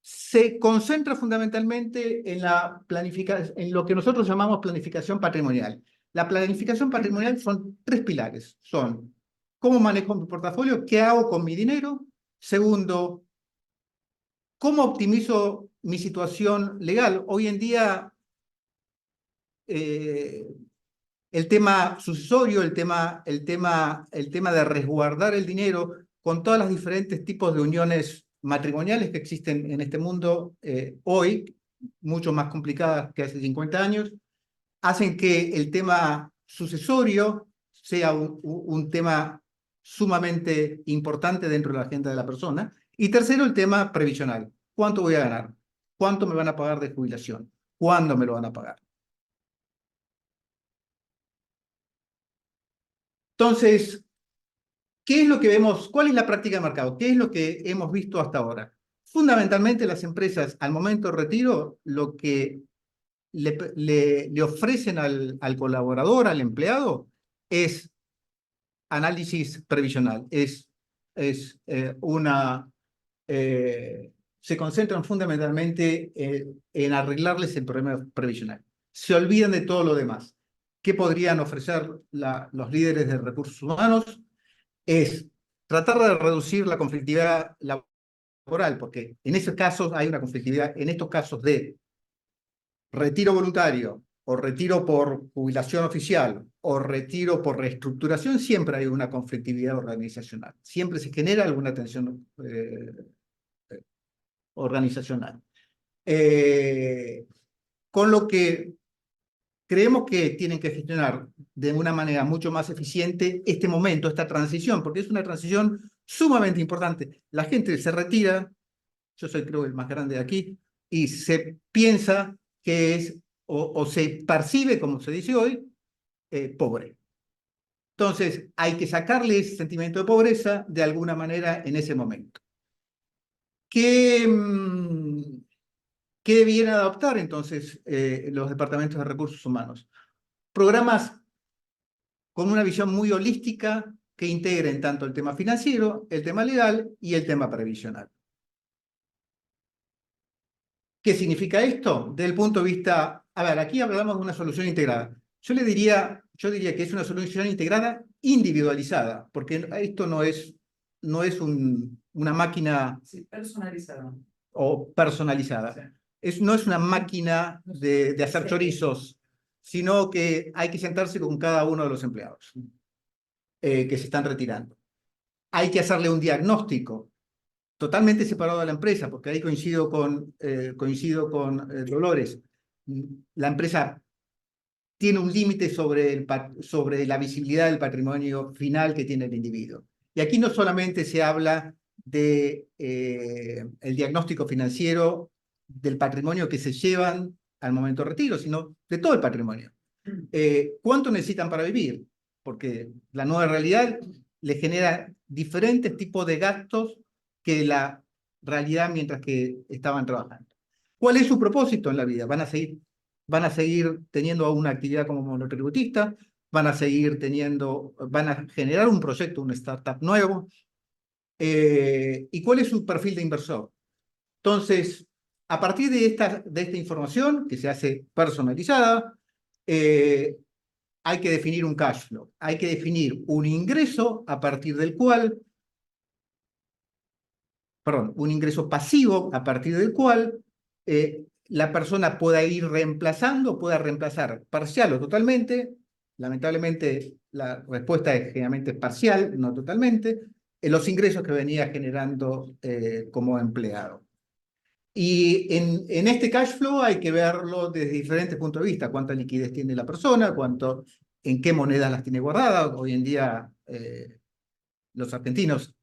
Se concentra fundamentalmente en en lo que nosotros llamamos planificación patrimonial. La planificación patrimonial son tres pilares. Son cómo manejo mi portafolio, qué hago con mi dinero. Segundo, cómo optimizo mi situación legal. Hoy en día, el tema sucesorio, el tema de resguardar el dinero con todos los diferentes tipos de uniones matrimoniales que existen en este mundo hoy, mucho más complicadas que hace 50 años, hacen que el tema sucesorio sea un tema sumamente importante dentro de la agenda de la persona. Y tercero, el tema previsional. ¿Cuánto voy a ganar? ¿Cuánto me van a pagar de jubilación? ¿Cuándo me lo van a pagar? Entonces, ¿qué es lo que vemos? ¿Cuál es la práctica de mercado? ¿Qué es lo que hemos visto hasta ahora? Fundamentalmente las empresas al momento de retiro lo que le ofrecen al colaborador, al empleado, es análisis previsional. Se concentran fundamentalmente en arreglarles el problema previsional. Se olvidan de todo lo demás. ¿Qué podrían ofrecer los líderes de recursos humanos? Es tratar de reducir la conflictividad laboral, porque en esos casos hay una conflictividad, en estos casos de retiro voluntario, o retiro por jubilación oficial, o retiro por reestructuración, siempre hay una conflictividad organizacional. Siempre se genera alguna tensión organizacional. Con lo que creemos que tienen que gestionar de una manera mucho más eficiente este momento, esta transición, porque es una transición sumamente importante. La gente se retira, yo soy creo el más grande de aquí, y se piensa que es, o se percibe, como se dice hoy, pobre. Entonces, hay que sacarle ese sentimiento de pobreza de alguna manera en ese momento. ¿Qué debieran adoptar entonces los departamentos de recursos humanos? Programas con una visión muy holística que integren tanto el tema financiero, el tema legal y el tema previsional. ¿Qué significa esto? Desde el punto de vista, a ver, aquí hablamos de una solución integrada. Yo diría que es una solución integrada individualizada, porque esto no es una máquina Sí, personalizado. o personalizada. Sí. No es una máquina de hacer chorizos, sino que hay que sentarse con cada uno de los empleados que se están retirando. Hay que hacerle un diagnóstico totalmente separado de la empresa, porque ahí coincido con Dolores. La empresa tiene un límite sobre la visibilidad del patrimonio final que tiene el individuo. Y aquí no solamente se habla de el diagnóstico financiero del patrimonio que se llevan al momento de retiro, sino de todo el patrimonio. ¿Cuánto necesitan para vivir? Porque la nueva realidad les genera diferentes tipos de gastos que la realidad mientras que estaban trabajando. ¿Cuál es su propósito en la vida? ¿Van a seguir teniendo una actividad como monotributista? ¿Van a seguir van a generar un proyecto, un startup nuevo? ¿Y cuál es su perfil de inversor? Entonces, a partir de esta información que se hace personalizada, hay que definir un cash flow, hay que definir un ingreso a partir del cual, perdón, un ingreso pasivo a partir del cual la persona pueda ir reemplazando, pueda reemplazar parcial o totalmente. Lamentablemente la respuesta es generalmente parcial, no totalmente, en los ingresos que venía generando como empleado. Y en este cash flow hay que verlo desde diferentes puntos de vista. Cuánta liquidez tiene la persona, en qué monedas las tiene guardadas. Hoy en día los argentinos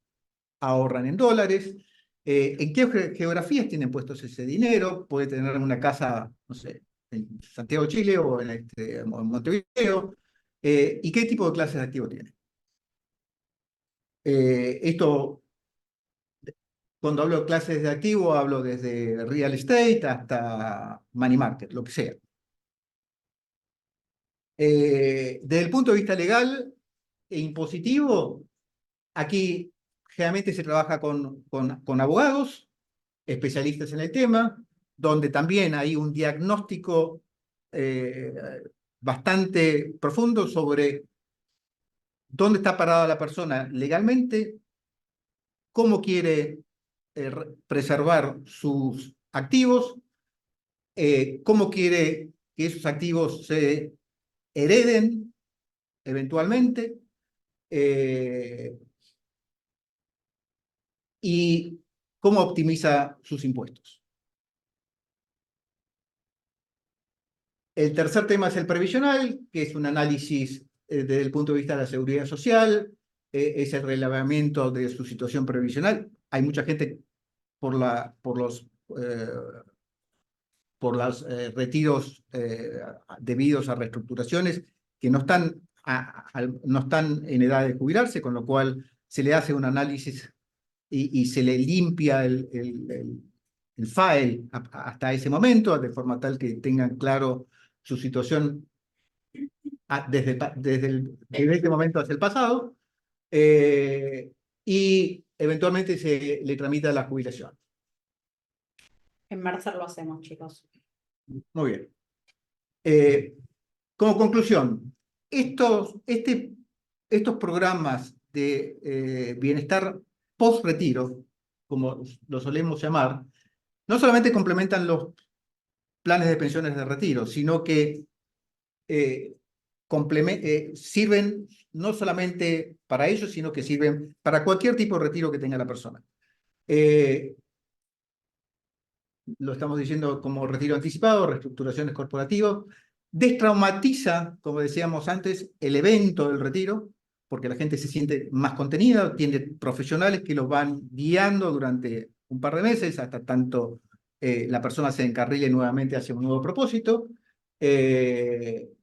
ahorran en dólares. ¿En qué geografías tienen puestos ese dinero? Puede tener una casa, no sé, en Santiago, Chile o en Montevideo. ¿Y qué tipo de clases de activo tiene? Esto, cuando hablo de clases de activo, hablo desde real estate hasta money market, lo que sea. Desde el punto de vista legal e impositivo, aquí generalmente se trabaja con abogados, especialistas en el tema, donde también hay un diagnóstico bastante profundo sobre dónde está parada la persona legalmente, cómo quiere preservar sus activos, cómo quiere que esos activos se hereden eventualmente, y cómo optimiza sus impuestos. El tercer tema es el previsional, que es un análisis desde el punto de vista de la seguridad social, es el relevamiento de su situación previsional. Hay mucha gente por los retiros debidos a reestructuraciones que no están en edad de jubilarse, con lo cual se le hace un análisis y se le limpia el file hasta ese momento, de forma tal que tengan claro su situación desde este momento hacia el pasado, y eventualmente se le tramita la jubilación. En Mercer lo hacemos, chicos. Muy bien. Como conclusión, estos programas de bienestar post-retiro, como lo solemos llamar, no solamente complementan los planes de pensiones de retiro, sino que sirven no solamente para ellos, sino que sirven para cualquier tipo de retiro que tenga la persona. Lo estamos diciendo como retiro anticipado, reestructuraciones corporativas, destraumatiza, como decíamos antes, el evento del retiro, porque la gente se siente más contenida, tiene profesionales que los van guiando durante un par de meses, hasta tanto la persona se encarrile nuevamente hacia un nuevo propósito.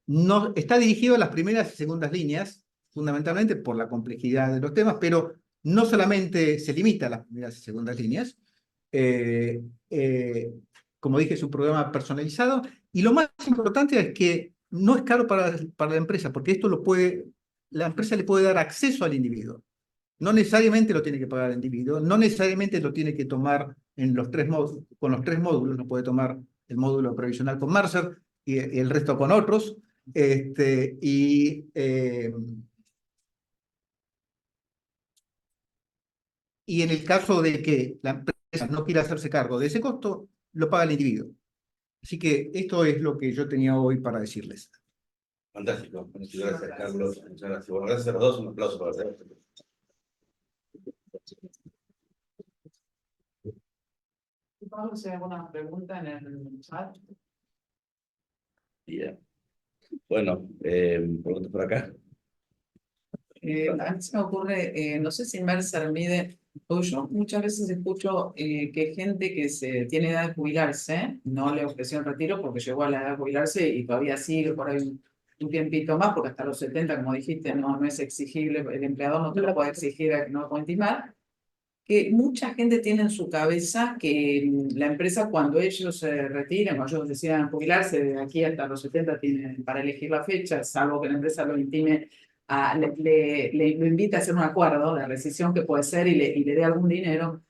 No, está dirigido a las primeras y segundas líneas, fundamentalmente por la complejidad de los temas, pero no solamente se limita a las primeras y segundas líneas. Como dije, es un programa personalizado, y lo más importante es que no es caro para la empresa, porque la empresa le puede dar acceso al individuo. No necesariamente lo tiene que pagar el individuo, no necesariamente lo tiene que tomar con los tres módulos, no puede tomar el módulo previsional con Mercer y el resto con otros. Y en el caso de que la empresa no quiera hacerse cargo de ese costo, lo paga el individuo. Así que esto es lo que yo tenía hoy para decirles. Fantástico. Muchas gracias, Carlos. Muchas gracias. Bueno, gracias a los dos. Un aplauso para ustedes. Pablo, si hay alguna pregunta en el chat. Bien. Bueno, preguntas por acá. A mí se me ocurre, no sé si Mercer mide, porque yo muchas veces escucho que gente que tiene edad de jubilarse, no le ofreció el retiro porque llegó a la edad de jubilarse y todavía sigue por ahí un tiempito más, porque hasta los 70, como dijiste, no es exigible, el empleador no te lo puede exigir a que no lo intimar, que mucha gente tiene en su cabeza que la empresa cuando ellos se retiren, cuando ellos decidan jubilarse, de aquí hasta los 70 tienen para elegir la fecha, salvo que la empresa lo intime, lo invite a hacer un acuerdo de rescisión que puede ser y le dé algún dinero.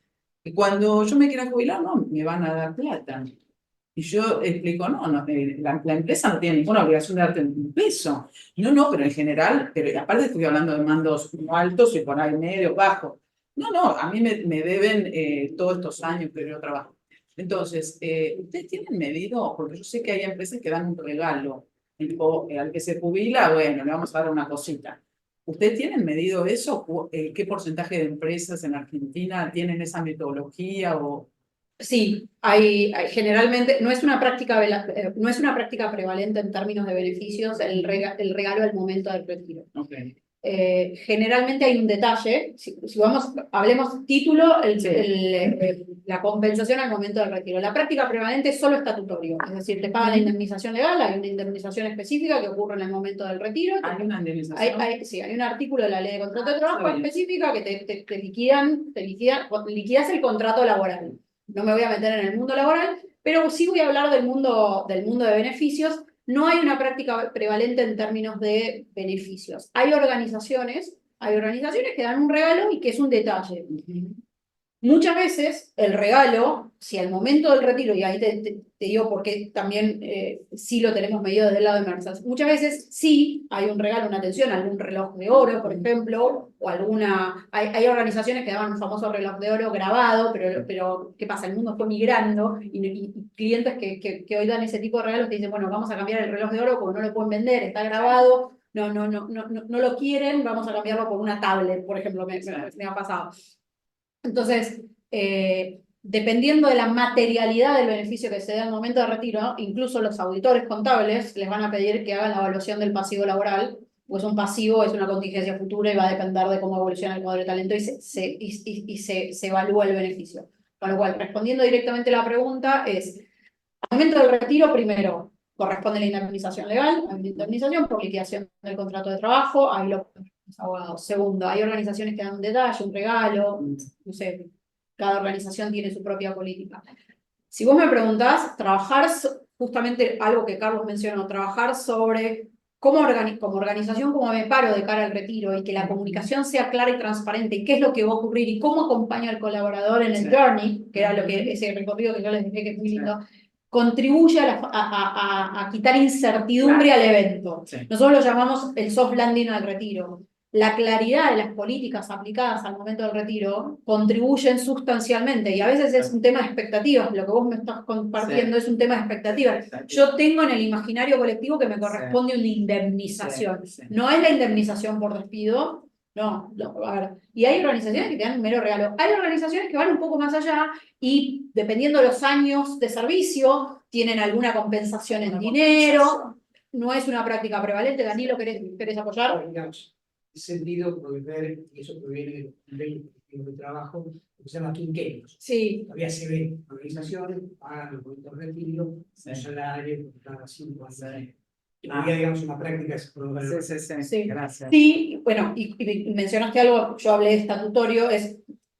Y cuando yo me quiera jubilar, no, me van a dar plata. Y yo explico, no, la empresa no tiene ninguna obligación de darte un peso. No, pero en general, pero aparte estoy hablando de mandos no altos y por ahí medio, bajo. No, a mí me deben todos estos años que yo trabajo. Entonces, ¿ustedes tienen medido? Porque yo sé que hay empresas que dan un regalo, tipo, al que se jubila, bueno, le vamos a dar una cosita. ¿Ustedes tienen medido eso? ¿Qué porcentaje de empresas en Argentina tienen esa metodología o...? Sí, generalmente no es una práctica, no es una práctica prevalente en términos de beneficios el regalo al momento del retiro. Okay. Generalmente hay un detalle, si hablemos título, la compensación al momento del retiro. La práctica prevalente es solo estatutorio, es decir, te pagan la indemnización legal, hay una indemnización específica que ocurre en el momento del retiro. ¿Hay una indemnización? Sí, hay un artículo de la ley de contrato de trabajo específica que te liquidas el contrato laboral. No me voy a meter en el mundo laboral, pero sí voy a hablar del mundo de beneficios. No hay una práctica prevalente en términos de beneficios. Hay organizaciones que dan un regalo y que es un detalle. Muchas veces el regalo, si al momento del retiro, y ahí te digo porque también sí lo tenemos medido desde el lado de Mercer, muchas veces sí hay un regalo, una atención, algún reloj de oro, por ejemplo, o hay organizaciones que daban un famoso reloj de oro grabado, pero ¿qué pasa? El mundo fue migrando y clientes que hoy dan ese tipo de regalos te dicen, bueno, vamos a cambiar el reloj de oro porque no lo pueden vender, está grabado, no lo quieren, vamos a cambiarlo por una tablet, por ejemplo, me ha pasado. Entonces, dependiendo de la materialidad del beneficio que se dé al momento de retiro, incluso los auditores contables les van a pedir que hagan la evaluación del pasivo laboral, pues un pasivo es una contingencia futura y va a depender de cómo evoluciona el cuadro de talento y se evalúa el beneficio. Con lo cual, respondiendo directamente a la pregunta, al momento del retiro, primero, corresponde la indemnización legal, hay una indemnización por liquidación del contrato de trabajo, ahí los abogados. Segundo, hay organizaciones que dan un detalle, un regalo, no sé, cada organización tiene su propia política. Si vos me preguntás, justamente algo que Carlos mencionó, trabajar sobre como organización, cómo me paro de cara al retiro y que la comunicación sea clara y transparente, y qué es lo que va a ocurrir y cómo acompaño al colaborador en el journey, que era ese recorrido que yo les dije que es muy lindo, contribuye a quitar incertidumbre al evento. Nosotros lo llamamos el soft landing al retiro. La claridad de las políticas aplicadas al momento del retiro contribuyen sustancialmente, y a veces es un tema de expectativas, lo que vos me estás compartiendo es un tema de expectativas. Yo tengo en el imaginario colectivo que me corresponde una indemnización. No es la indemnización por despido, no, a ver. Y hay organizaciones que te dan un mero regalo. Hay organizaciones que van un poco más allá y, dependiendo de los años de servicio, tienen alguna compensación en dinero. No es una práctica prevalente. Danilo, ¿querés apoyar? Digamos, en ese sentido, proveer, y eso proviene del de trabajo, lo que se llama quinquenios. Sí. Todavía se ven organizaciones, pagan los momentos de retiro, un salario por cada 5 años. Había, digamos, una práctica Sí, gracias. Sí, bueno, y mencionaste algo, yo hablé de estatutorio,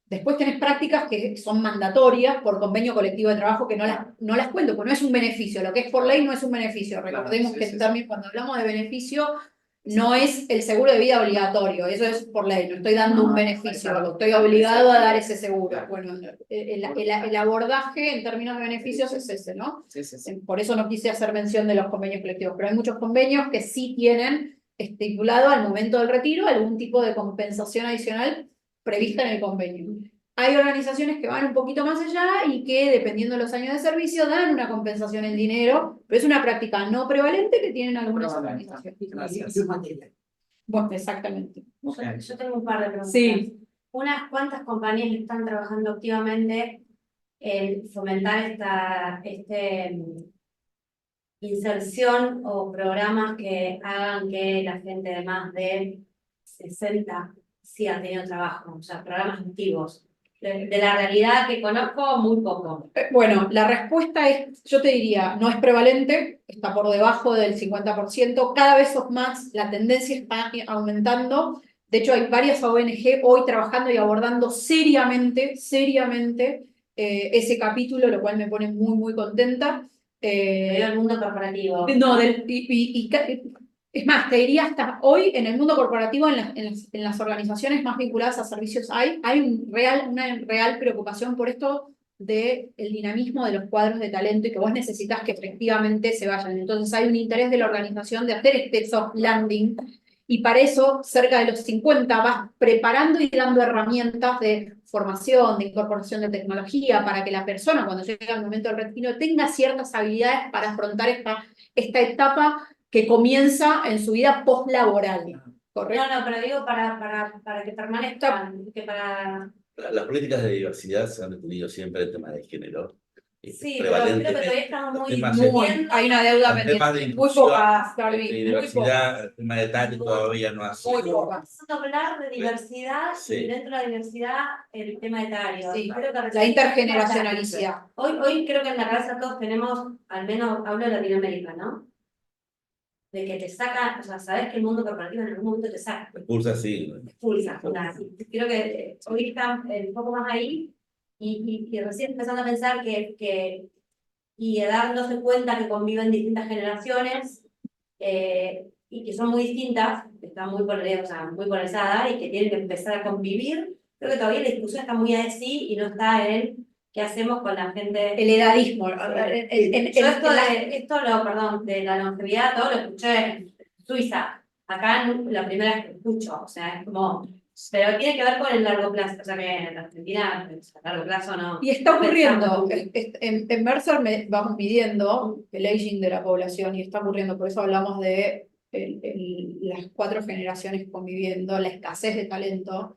después tenés prácticas que son mandatorias por convenio colectivo de trabajo que no las cuento, porque no es un beneficio, lo que es por ley no es un beneficio. Recordemos que también cuando hablamos de beneficio, no es el seguro de vida obligatorio, eso es por ley, no estoy dando un beneficio, estoy obligado a dar ese seguro. Bueno, el abordaje en términos de beneficios es ese, ¿no? Por eso no quise hacer mención de los convenios colectivos, pero hay muchos convenios que sí tienen estipulado al momento del retiro algún tipo de compensación adicional prevista en el convenio. Hay organizaciones que van un poquito más allá y que, dependiendo de los años de servicio, dan una compensación en dinero, pero es una práctica no prevalente que tienen algunas organizaciones. Gracias. Bueno, exactamente. Yo tengo un par de preguntas. Sí. Unas cuantas compañías están trabajando activamente en fomentar esta inserción o programas que hagan que la gente, además de 60 sí han tenido trabajo, o sea, programas activos. De la realidad que conozco, muy poco. Bueno, la respuesta es, yo te diría, no es prevalente, está por debajo del 50%, cada vez son más, la tendencia está aumentando. De hecho, hay varias ONG hoy trabajando y abordando seriamente ese capítulo, lo cual me pone muy, muy contenta. El mundo corporativo. No, es más, te diría hasta hoy en el mundo corporativo, en las organizaciones más vinculadas a servicios, hay una real preocupación por esto del dinamismo de los cuadros de talento y que vos necesitas que efectivamente se vayan. Entonces hay un interés de la organización de hacer este soft landing y para eso, cerca de los 50, vas preparando y dando herramientas de formación, de incorporación de tecnología, para que la persona, cuando llegue al momento del retiro, tenga ciertas habilidades para afrontar esta etapa que comienza en su vida postlaboral. ¿Correcto? No, pero digo para que permanezcan, que para... Las políticas de diversidad se han detenido siempre el tema de género. Sí, pero creo que todavía estamos muy... Hay una deuda pendiente, muy pocas, de Barbie, muy diversidad, pocas. el tema de etario todavía no ha sido. Muy pocas. Vamos a hablar de diversidad Sí. y dentro de la diversidad el tema etario. Sí, Creo que la intergeneracionalidad. Hoy creo que en la cabeza todos tenemos, al menos hablo de Latinoamérica, ¿no? De que te saca, o sea, sabes que el mundo corporativo en algún momento te saca. Expulsa, sí. Expulsa. O sea, creo que hoy está un poco más ahí y recién empezando a pensar y dándose cuenta que conviven distintas generaciones y que son muy distintas, están muy polarizadas y que tienen que empezar a convivir. Creo que todavía la discusión está muy así y no está en qué hacemos con la gente. El edadismo. Yo perdón, de la longevidad, todo lo escuché en Suiza. Acá la primera vez que escucho, o sea, es como... Pero tiene que ver con el largo plazo, o sea que en Argentina, a largo plazo no. Y está ocurriendo, en Mercer vamos midiendo el aging de la población y está ocurriendo, por eso hablamos de las 4 generaciones conviviendo, la escasez de talento,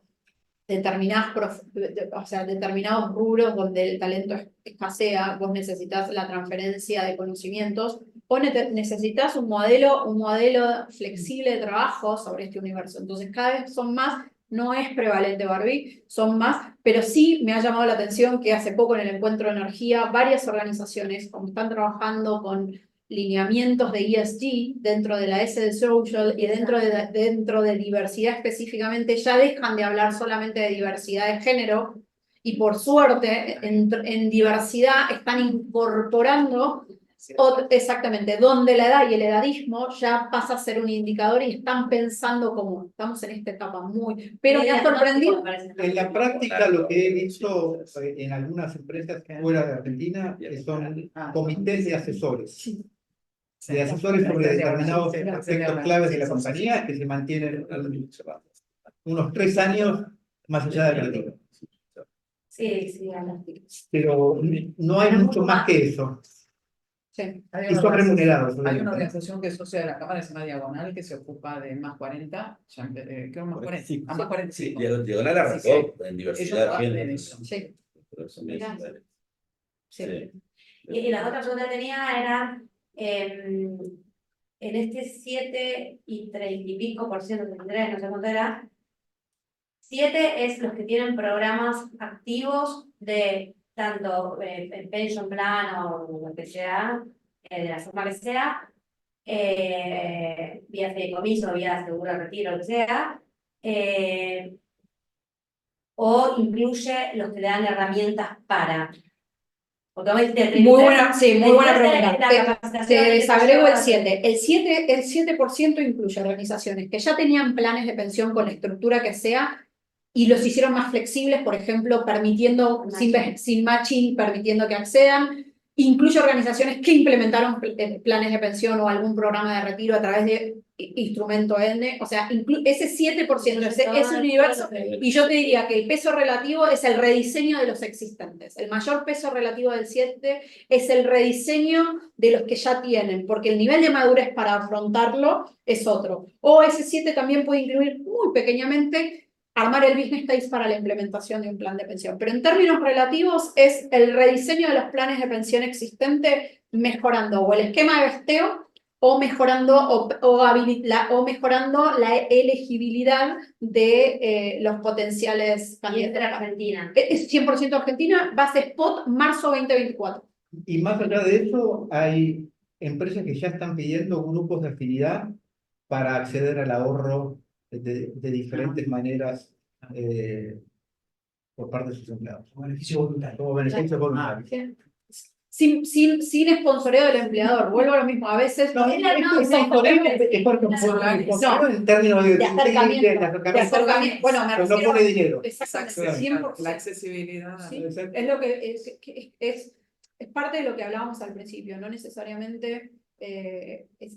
determinados rubros donde el talento escasea, vos necesitas la transferencia de conocimientos, o necesitas un modelo flexible de trabajo sobre este universo. Entonces cada vez son más. No es prevalente, Barbie, son más, pero sí me ha llamado la atención que hace poco en el Encuentro de Energía varias organizaciones, como están trabajando con lineamientos de ESG dentro de la S de Social y dentro de diversidad específicamente, ya dejan de hablar solamente de diversidad de género y por suerte en diversidad están incorporando exactamente, donde la edad y el edadismo ya pasa a ser un indicador y están pensando como estamos en esta etapa muy... Pero me ha sorprendido. En la práctica, lo que he visto en algunas empresas fuera de Argentina son comités de asesores. De asesores sobre determinados aspectos claves de la compañía que se mantienen unos 3 años más allá del retiro. Sí, Pero no hay mucho más que eso. Sí. Y son remunerados. Hay una organización que es socia de la Cámara, se llama Diagonal, que se ocupa de más 40, creo más 40, Sí, a más 45. Diagonal arrancó en diversidad de género. Sí. Sí. Y la otra pregunta que tenía era, en este 7 y 30 y pico por ciento, 33, no sé cuánto era, 7 es los que tienen programas activos de tanto pension plan o lo que sea, de la forma que sea, vía fideicomiso, vía seguro de retiro, lo que sea, o incluye los que le dan herramientas para. Muy buena pregunta. Te desagrego el 7. El 7% incluye organizaciones que ya tenían planes de pensión con la estructura que sea y los hicieron más flexibles, por ejemplo, permitiendo, sin matching, permitiendo que accedan. Incluye organizaciones que implementaron planes de pensión o algún programa de retiro a través de instrumento N. O sea, ese 7% es un universo. Y yo te diría que el peso relativo es el rediseño de los existentes. El mayor peso relativo del 7 es el rediseño de los que ya tienen, porque el nivel de madurez para afrontarlo es otro. O ese 7 también puede incluir muy pequeñamente armar el business case para la implementación de un plan de pensión. Pero en términos relativos es el rediseño de los planes de pensión existentes mejorando o el esquema de vesteo o mejorando, o mejorando la elegibilidad de los potenciales Y entre candidatos. Argentina. Es 100% Argentina, base spot, marzo 2024. Y más allá de eso, hay empresas que ya están pidiendo grupos de afinidad para acceder al ahorro de diferentes maneras por parte de sus empleados. Como beneficio voluntario. Como beneficio voluntario. Sin esponsoreo del empleador, vuelvo a lo mismo, a veces No, Es la- no, es sponsoreo, es porque No, en términos de acercamiento, bueno, me pero no refiero pone dinero. exactamente, Claro. 100%. La accesibilidad. Sí, Exacto. es lo que es parte de lo que hablábamos al principio, no necesariamente es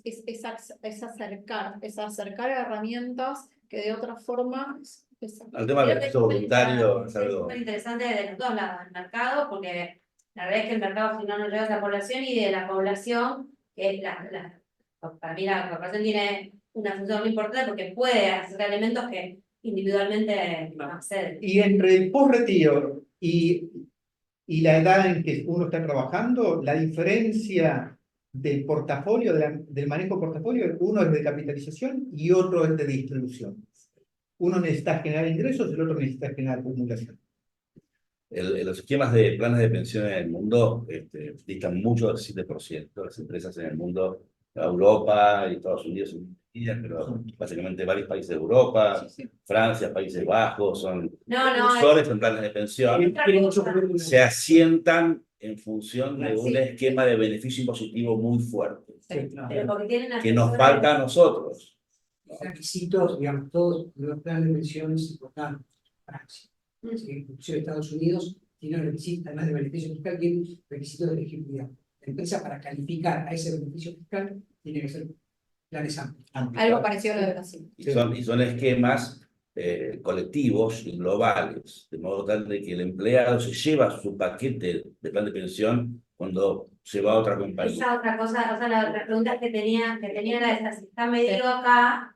acercar herramientas que de otra forma El tema del beneficio voluntario es Es algo. súper interesante de los dos lados del mercado, porque la verdad es que el mercado si no nos llega a la población y de la población, que para mí la corporación tiene una función muy importante porque puede hacer elementos que individualmente no acceden. Y entre el post-retiro y la edad en que uno está trabajando, la diferencia del portafolio, del manejo portafolio, uno es de capitalización y otro es de distribución. Uno necesita generar ingresos, el otro necesita generar acumulación. Los esquemas de planes de pensión en el mundo distan mucho del 7%. Las empresas en el mundo, Europa y Estados Unidos son medidas, pero básicamente varios países de Europa, Francia, Países Bajos, son inversores en planes de pensión. Se asientan en función de un esquema de beneficio impositivo muy fuerte, Pero porque tienen que nos asesores- falta a nosotros. Requisitos, digamos, todos los planes de pensiones importantes. Francia, inclusive Estados Unidos, tiene requisitos, además de beneficio fiscal, tiene requisitos de elegibilidad. La empresa, para calificar a ese beneficio fiscal, tiene que ser planes amplios. algo parecido a lo de Brasil. Y son esquemas colectivos y globales, de modo tal de que el empleado se lleva su paquete de plan de pensión cuando se va a otra compañía. Esa otra cosa, o sea, la pregunta que tenía era esta, si está medido acá,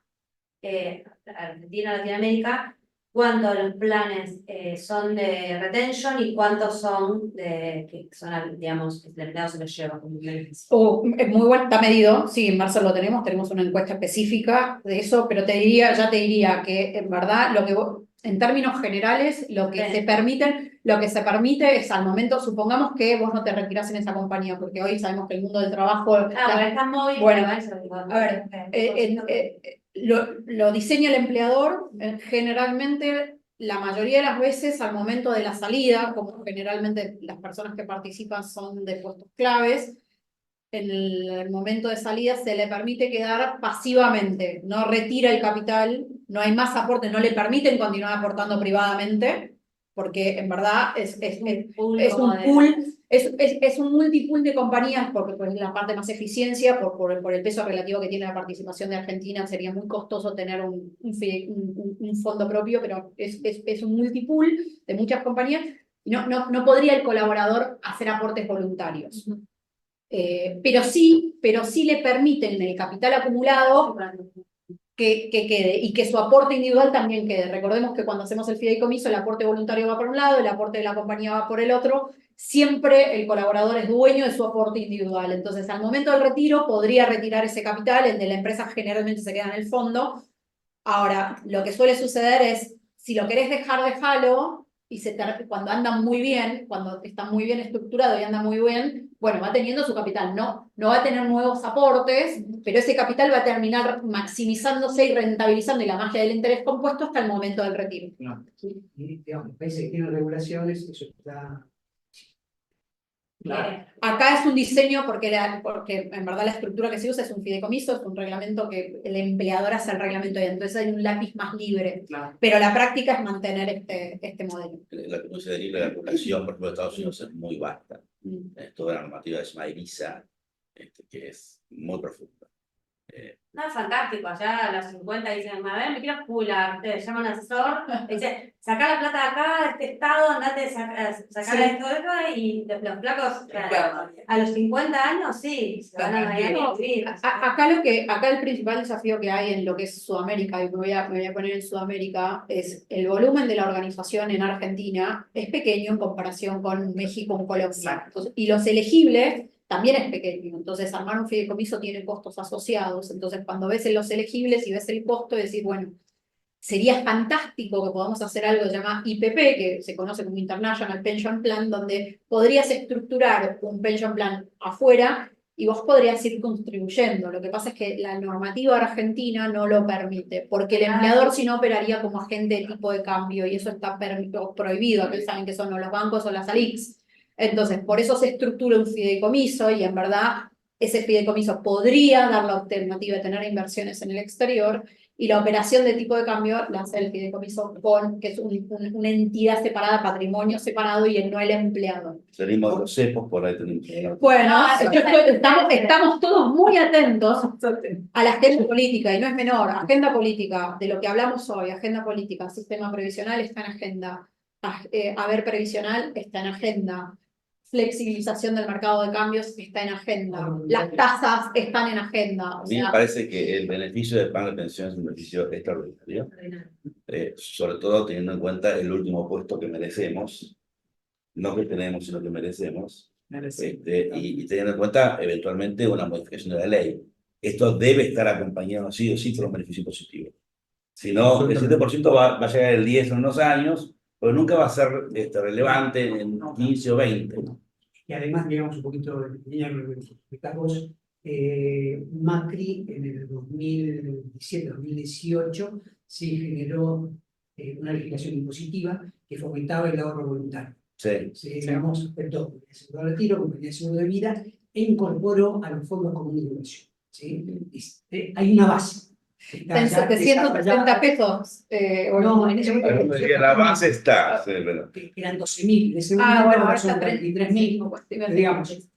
Argentina, Latinoamérica, ¿cuántos de los planes son de retention y cuántos son que son, digamos, el empleado se los lleva como un beneficio? Es muy bueno, está medido, sí, en marzo lo tenemos una encuesta específica de eso, pero te diría que en verdad en términos generales, lo que se permite es al momento, supongamos que vos no te retirás en esa compañía, porque hoy sabemos que el mundo del trabajo. Bueno, está móvil, Bueno, pero eso, digo, a ver, lo diseña el empleador, generalmente. La mayoría de las veces al momento de la salida, como generalmente las personas que participan son de puestos claves, en el momento de salida se le permite quedar pasivamente, no retira el capital, no hay más aporte, no le permiten continuar aportando privadamente, porque en verdad es un multipool de compañías, porque pues, la parte más eficiencia, por el peso relativo que tiene la participación de Argentina, sería muy costoso tener un fondo propio, pero es un multipool de muchas compañías, y no podría el colaborador hacer aportes voluntarios. Pero sí le permiten en el capital acumulado que quede y que su aporte individual también quede. Recordemos que cuando hacemos el fideicomiso, el aporte voluntario va por un lado, el aporte de la compañía va por el otro. Siempre el colaborador es dueño de su aporte individual. Entonces, al momento del retiro, podría retirar ese capital, el de la empresa generalmente se queda en el fondo. Ahora, lo que suele suceder es, si lo querés dejar, déjalo, y cuando andan muy bien, cuando está muy bien estructurado y anda muy bien, bueno, va teniendo su capital, no va a tener nuevos aportes, pero ese capital va a terminar maximizándose y rentabilizando, y la magia del interés compuesto hasta el momento del retiro. Y, digamos, los países que tienen regulaciones, eso está. Claro. Acá es un diseño porque en verdad la estructura que se usa es un fideicomiso, es un reglamento que el empleador hace el reglamento y entonces hay un lápiz más libre. Claro. Pero la práctica es mantener este modelo. La Comisión de Libre de la Regulación, por ejemplo, de Estados Unidos es muy vasta. Toda la normativa de ERISA, que es muy profunda. No, es fantástico, allá a los 50 dicen, a ver, me quiero jubilar, te llama un asesor, dice, sacá la plata de acá, de este estado, andate, sacar esto de acá, y los flacos, a los 50 años, sí, se van a vivir. Acá el principal desafío que hay en lo que es Sudamérica, y me voy a poner en Sudamérica, es el volumen de la organización en Argentina es pequeño en comparación con México, con Colombia. Y los elegibles también es pequeño. Entonces, armar un fideicomiso tiene costos asociados. Entonces, cuando ves en los elegibles y ves el costo, decís, bueno, sería fantástico que podamos hacer algo que se llama IPP, que se conoce como International Pension Plan, donde podrías estructurar un pension plan afuera y vos podrías ir contribuyendo. Lo que pasa es que la normativa argentina no lo permite, porque el empleador si no operaría como agente de tipo de cambio y eso está prohibido. Aquellos saben que son o los bancos o las ALICs. Entonces, por eso se estructura un fideicomiso y en verdad ese fideicomiso podría dar la alternativa de tener inversiones en el exterior y la operación de tipo de cambio la hace el fideicomiso que es una entidad separada, patrimonio separado y no el empleador. Salimos de los cepos, por ahí tenemos. Bueno, estamos todos muy atentos a la agenda política, y no es menor, agenda política, de lo que hablamos hoy, agenda política, sistema previsional está en agenda, haber previsional está en agenda, flexibilización del mercado de cambios está en agenda, las tasas están en agenda. A mí me parece que el beneficio del plan de pensiones es un beneficio extraordinario, sobre todo teniendo en cuenta el último puesto que merecemos, no que tenemos, sino que merecemos, y teniendo en cuenta eventualmente una modificación de la ley. Esto debe estar acompañado sí o sí por un beneficio positivo. Si no, el 7% va a llegar el 10 en unos años, pero nunca va a ser relevante en 15 o 20. Y además, digamos, un poquito de línea con lo que explicás vos, Macri en el 2017-2018 se generó una legislación impositiva que fomentaba el ahorro voluntario. Sí. Digamos, afectó el seguro de retiro, compañía de seguro de vida, e incorporó a los fondos comunes de inversión. ¿Sí? Hay una base. En 760 pesos. No, en ese momento. La base está. Sí, pero... Eran 12.000, de ese Bueno, ahora son está 33.000. Digamos,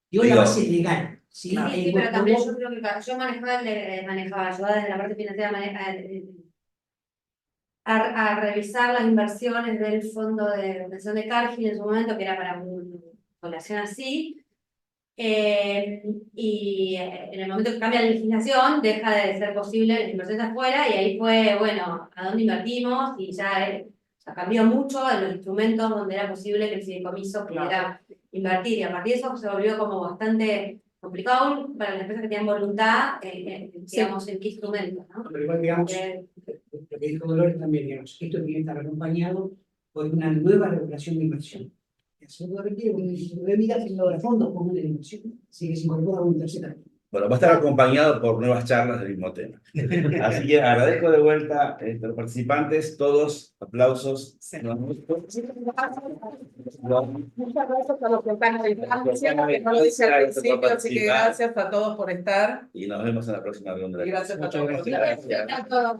yo la base legal. Sí, Sí, pero también yo creo que yo manejaba yo desde la parte financiera a revisar las inversiones del fondo de pensión de Cargill en su momento, que era para una población así. Y en el momento que cambia la legislación, deja de ser posible la inversión de afuera, y ahí fue, bueno, ¿a dónde invertimos? Y ya cambió mucho en los instrumentos donde era posible que el fideicomiso pudiera invertir, y a partir de eso se volvió como bastante complicado para las empresas que tenían voluntad, digamos, en qué instrumentos, ¿no? Pero igual, digamos, lo que dijo Dolores también, digamos, esto tiene que estar acompañado por una nueva regulación de inversión. El seguro de retiro, con el seguro de vida, sino de fondos comunes de inversión, así que se incorpora un tercer año. Bueno, va a estar acompañado por nuevas charlas del mismo tema. Así que agradezco de vuelta a los participantes, todos, aplausos. Sí. Muchas gracias a los que están en el plan, que no lo hice al principio, así que gracias a todos por estar. Y nos vemos en la próxima reunión de la Y gracias a Muchas todos. gracias. Gracias a todos.